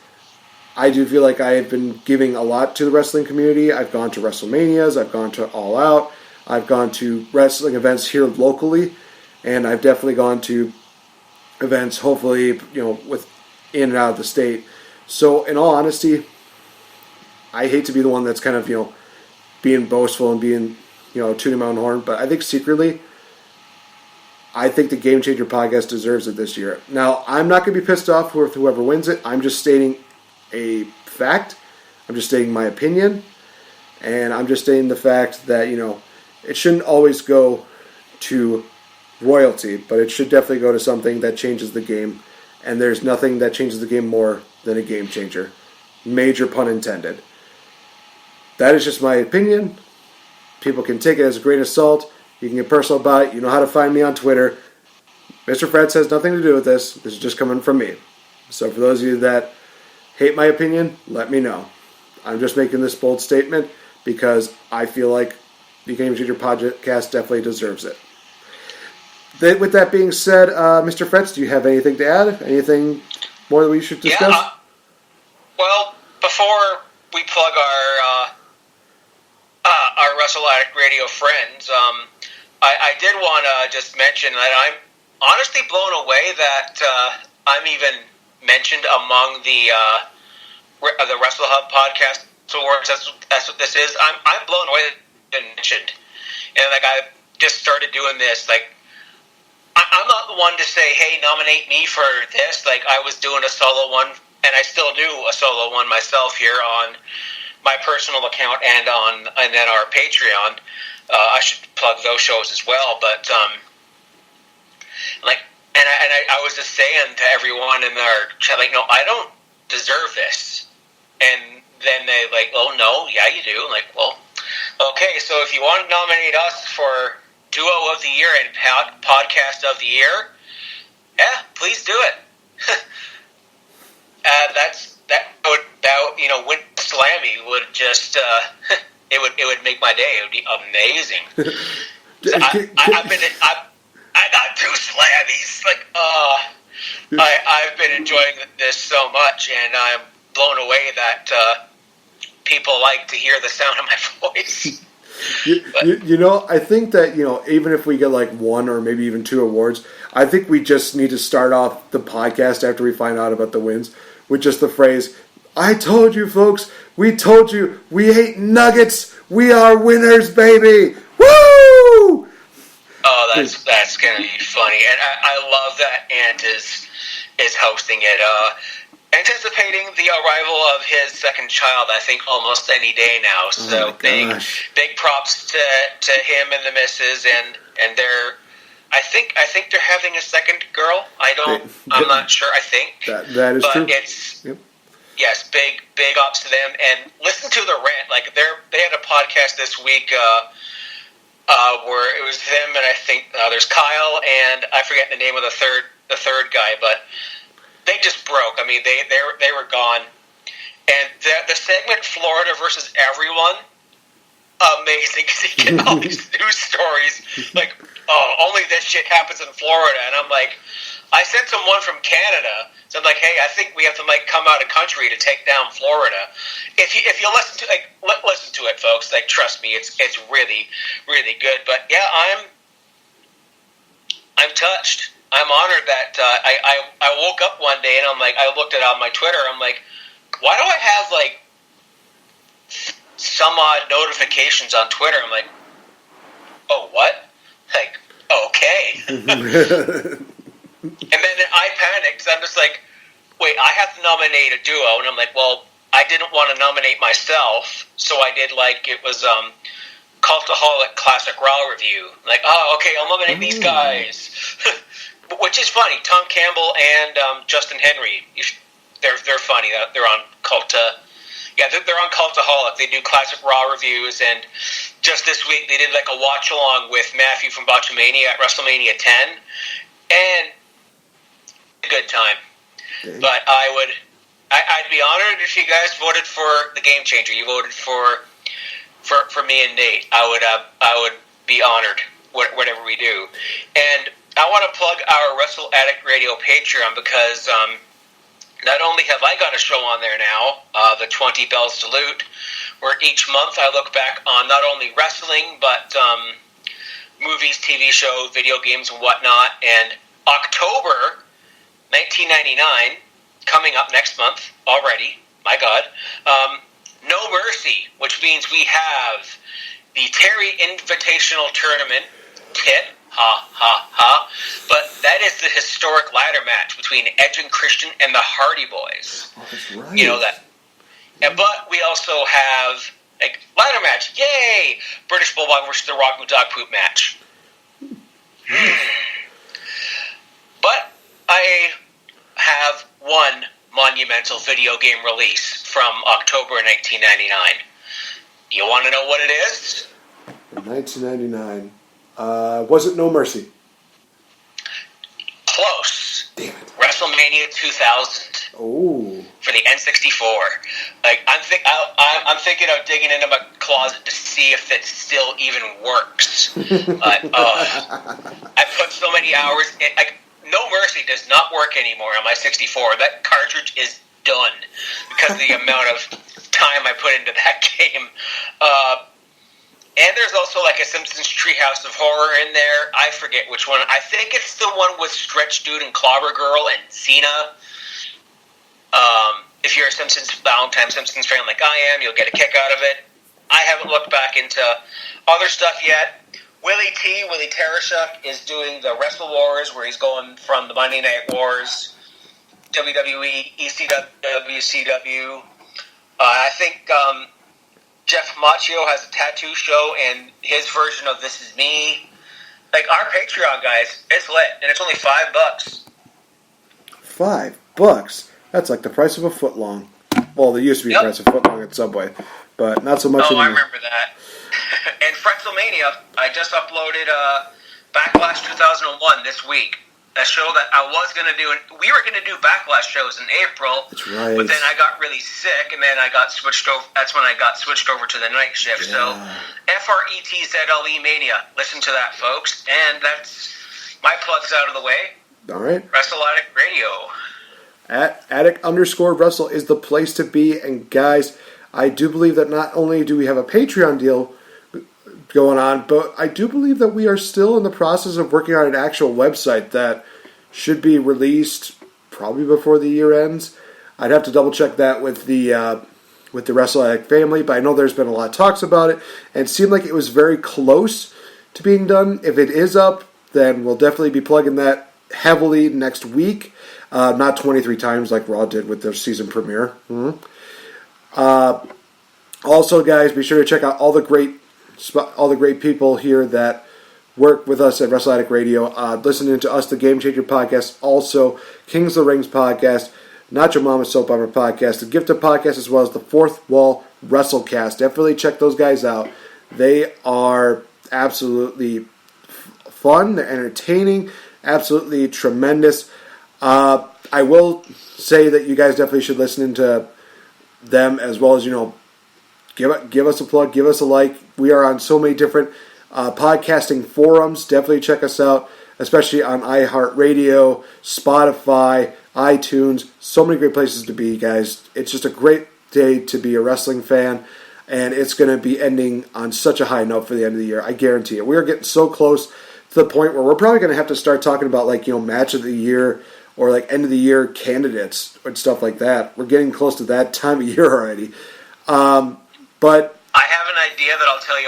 I do feel like I have been giving a lot to the wrestling community. I've gone to WrestleManias, I've gone to All Out, I've gone to wrestling events here locally, and I've definitely gone to events, hopefully, with in and out of the state. So, in all honesty, I hate to be the one that's kind of, being boastful and being, tooting my own horn, but I think secretly, I think the Game Changer podcast deserves it this year. Now, I'm not going to be pissed off with whoever wins it. I'm just stating a fact. I'm just stating my opinion. And I'm just stating the fact that, it shouldn't always go to royalty, but it should definitely go to something that changes the game. And there's nothing that changes the game more than a game changer. Major pun intended. That is just my opinion. People can take it as a grain of salt. You can get personal about it. You know how to find me on Twitter. Mr. Fretz has nothing to do with this. This is just coming from me. So for those of you that hate my opinion, let me know. I'm just making this bold statement because I feel like the Game Changer podcast definitely deserves it. With that being said, Mr. Fretz, do you have anything to add? Anything more that we should discuss? Yeah, well, before we plug our Wrestle Addict Radio friends, I did want to just mention that I'm honestly blown away that I'm even mentioned among the Wrestle Hub Podcast Awards. That's what this is. I'm blown away that I've been mentioned, and I just started doing this. I'm not the one to say, "Hey, nominate me for this." I was doing a solo one, and I still do a solo one myself here on my personal account and then our Patreon. I should plug those shows as well, but I was just saying to everyone in our chat, no, I don't deserve this. And then they oh no, yeah you do. Well, okay, so if you want to nominate us for Duo of the Year and Podcast of the Year, yeah, please do it. Win Slammy would just it would make my day. It would be amazing. I got 2 Slammies. I've been enjoying this so much, and I'm blown away that people like to hear the sound of my voice. I think that, even if we get 1 or maybe even 2 awards, I think we just need to start off the podcast after we find out about the wins with just the phrase, "I told you, folks. We told you. We hate nuggets. We are winners, baby. Woo!" Oh, that's going to be funny. And I love that Ant is hosting it. Anticipating the arrival of his second child, I think, almost any day now. So big props to him and the missus, and they're. I think they're having a second girl. I'm not sure. I think that is true. But it's yes, big ups to them. And listen to the rant. They had a podcast this week where it was them and I think there's Kyle and I forget the name of the third guy, but they just broke. I mean, they were gone. And the segment Florida versus everyone, amazing, because you get all these news stories only this shit happens in Florida, and I'm like, I sent someone from Canada, so I'm like, hey, I think we have to come out of country to take down Florida. If you listen to listen to it, folks, trust me, it's really really good. But yeah, I'm touched. I'm honored that I woke up one day and I'm like, I looked at on my Twitter, I'm like, why do I have some odd notifications on Twitter? I'm like, oh, what? Okay. And then I panicked. I'm just like, wait, I have to nominate a duo. And I'm like, well, I didn't want to nominate myself, so I did it was Cultaholic Classic Raw Review. Oh, okay, I'll nominate these guys. Which is funny. Tom Campbell and Justin Henry, they're funny. They're on they're on Cultaholic. They do Classic Raw reviews, and just this week they did a watch along with Matthew from Botchamania at WrestleMania 10, and a good time. Okay. But I'd be honored if you guys voted for the Game Changer. You voted for me and Nate. I would be honored whatever we do. And I want to plug our Wrestle Addict Radio Patreon because not only have I got a show on there now, the 20 Bell Salute, where each month I look back on not only wrestling, but movies, TV shows, video games, and whatnot. And October 1999, coming up next month already, my God, No Mercy, which means we have the Terry Invitational Tournament kit. Ha, ha, ha. But that is the historic ladder match between Edge and Christian and the Hardy Boys. Oh, that's right. You know that. And, but we also have a ladder match. Yay! British Bulldog versus the Rock Dog Poop match. But I have one monumental video game release from October 1999. You want to know what it is? 1999. Was it No Mercy? Close. Damn it. WrestleMania 2000. Oh. For the N64. Like I'm thinking of digging into my closet to see if it still even works. I put so many hours in. No Mercy does not work anymore on my 64. That cartridge is done because of the amount of time I put into that game. And there's also like a Simpsons Treehouse of Horror in there. I forget which one. I think it's the one with Stretch Dude and Clobber Girl and Cena. If you're a longtime Simpsons fan like I am, you'll get a kick out of it. I haven't looked back into other stuff yet. Willie Tarashuk is doing the Wrestle Wars, where he's going from the Monday Night Wars, WWE, ECW, WCW. I think Jeff Macchio has a tattoo show, and his version of This Is Me. Like, our Patreon, guys, it's lit, and it's only $5. $5? That's like the price of a footlong. Well, there used to be a price of a footlong at Subway, but not so much anymore. I remember that. And Fretzlemania, I just uploaded Backlash 2001 this week. A show that I was going to do. We were going to do Backlash shows in April. That's right. But then I got really sick, and then I got switched over. That's when I got switched over to the night shift. Yeah. So, FRETZLE Mania. Listen to that, folks. And that's my plugs out of the way. All right. Wrestle Addict Radio. At Addict_Wrestle is the place to be. And guys, I do believe that not only do we have a Patreon deal going on, but I do believe that we are still in the process of working on an actual website that should be released probably before the year ends. I'd have to double check that with the Wrestle Addict family, but I know there's been a lot of talks about it, and it seemed like it was very close to being done. If it is up, then we'll definitely be plugging that heavily next week, not 23 times like Raw did with their season premiere. Also, guys, be sure to check out all the great people here that work with us at Wrestle Addict Radio, listening to us, the Game Changer podcast, also Kings of the Rings podcast, Not Your Mama's Soap Opera podcast, the Gifted podcast, as well as the Fourth Wall WrestleCast. Definitely check those guys out. They are absolutely fun, they're entertaining, absolutely tremendous. I will say that you guys definitely should listen to them, as well as, give us a plug, give us a like. We are on so many different podcasting forums. Definitely check us out, especially on iHeartRadio, Spotify, iTunes. So many great places to be, guys. It's just a great day to be a wrestling fan, and it's going to be ending on such a high note for the end of the year. I guarantee it. We are getting so close to the point where we're probably going to have to start talking about, match of the year or end of the year candidates and stuff like that. We're getting close to that time of year already. But I have an idea that I'll tell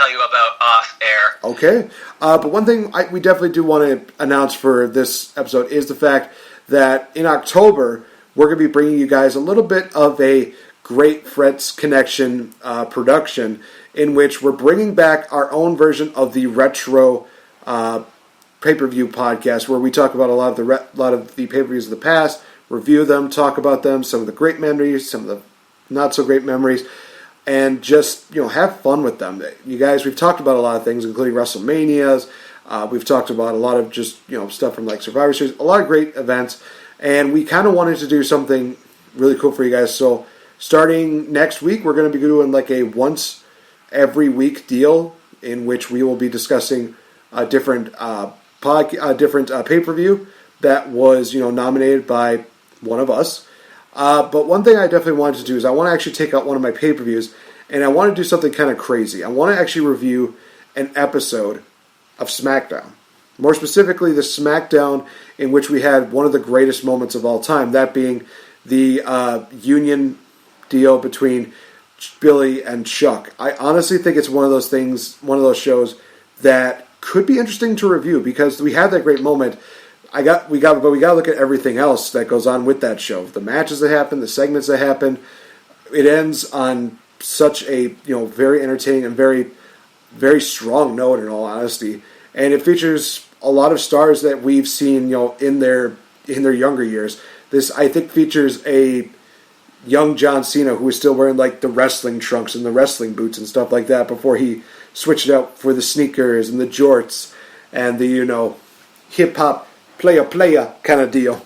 you about off air. Okay. But one thing we definitely do want to announce for this episode is the fact that in October, we're going to be bringing you guys a little bit of a Great Fretz Connection production, in which we're bringing back our own version of the retro pay-per-view podcast, where we talk about a lot of the pay-per-views of the past, review them, talk about them, some of the great memories, some of the not so great memories, and just have fun with them. You guys, we've talked about a lot of things, including WrestleManias. We've talked about a lot of just stuff from Survivor Series, a lot of great events, and we kind of wanted to do something really cool for you guys. So starting next week, we're going to be doing a once every week deal, in which we will be discussing a different pay-per-view that was nominated by one of us, But one thing I definitely wanted to do is I want to actually take out one of my pay-per-views, and I want to do something kind of crazy. I want to actually review an episode of SmackDown. More specifically, the SmackDown in which we had one of the greatest moments of all time, that being the union deal between Billy and Chuck. I honestly think it's one of those things, one of those shows that could be interesting to review because we had that great moment. But we got to look at everything else that goes on with that show. The matches that happen, the segments that happen. It ends on such a very entertaining and very, very strong note, in all honesty, and it features a lot of stars that we've seen in their younger years. This, I think, features a young John Cena who was still wearing like the wrestling trunks and the wrestling boots and stuff like that before he switched it out for the sneakers and the jorts and the hip hop player kind of deal.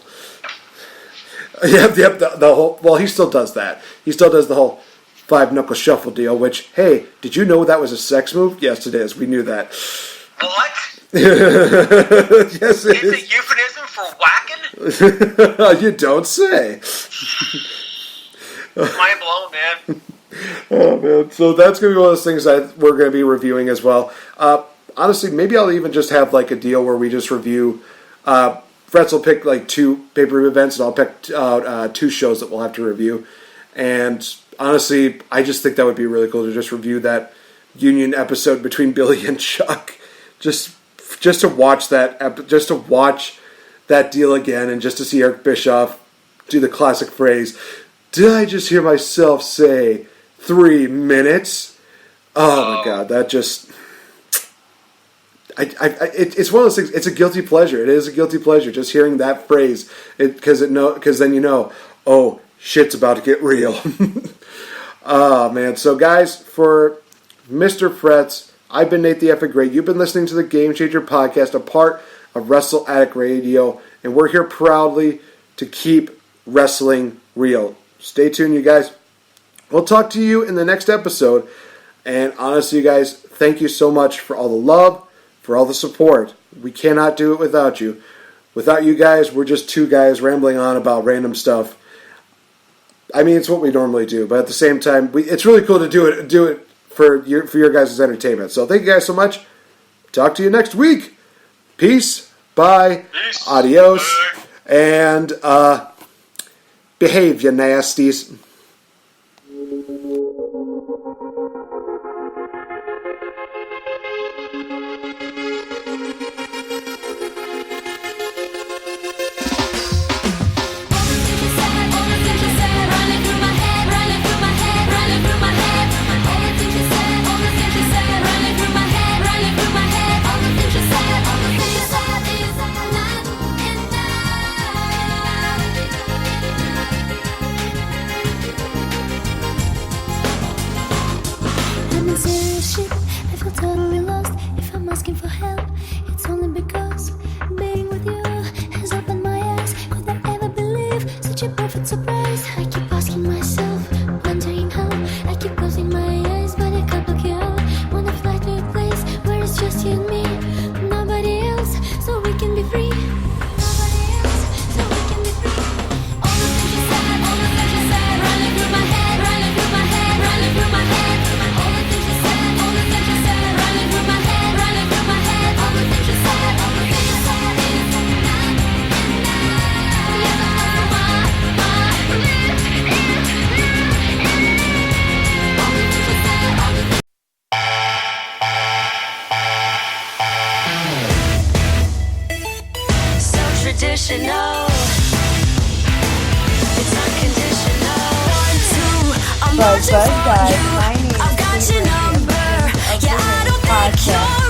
Yep. The whole. Well, he still does that. He still does the whole 5-knuckle shuffle deal. Which, hey, did you know that was a sex move? Yes, it is. We knew that. What? Yes, it is. It's a euphemism for whacking? You don't say. Mind blown, man. Oh, man. So that's going to be one of those things that we're going to be reviewing as well. Honestly, maybe I'll even just have like a deal where we just review. Fretz will pick like 2 pay-per-view events, and I'll pick out 2 shows that we'll have to review. And honestly, I just think that would be really cool to just review that union episode between Billy and Chuck. Just to watch that deal again, and just to see Eric Bischoff do the classic phrase, "Did I just hear myself say 3 minutes?" Oh my God, that just. It's one of those things. It's a guilty pleasure. It is a guilty pleasure just hearing that phrase, because then oh, shit's about to get real. Oh man. So guys, for Mr. Fretz, I've been NateFNGreat. You've been listening to the Game Changer podcast, a part of Wrestle Addict Radio, and we're here proudly to keep wrestling real. Stay tuned, you guys. We'll talk to you in the next episode. And honestly, you guys, thank you so much for all the love, for all the support. We cannot do it without you. Without you guys, we're just 2 guys rambling on about random stuff. I mean, it's what we normally do, but at the same time, it's really cool to do it for your guys' entertainment. So thank you guys so much. Talk to you next week. Peace. Bye. Peace. Adios. Bye. And behave, you nasties. Traditional. It's unconditional. 1, 2, I'm marching for guys, you. my name is I've got your Kate number. Ray of Yeah, I don't think podcast. you're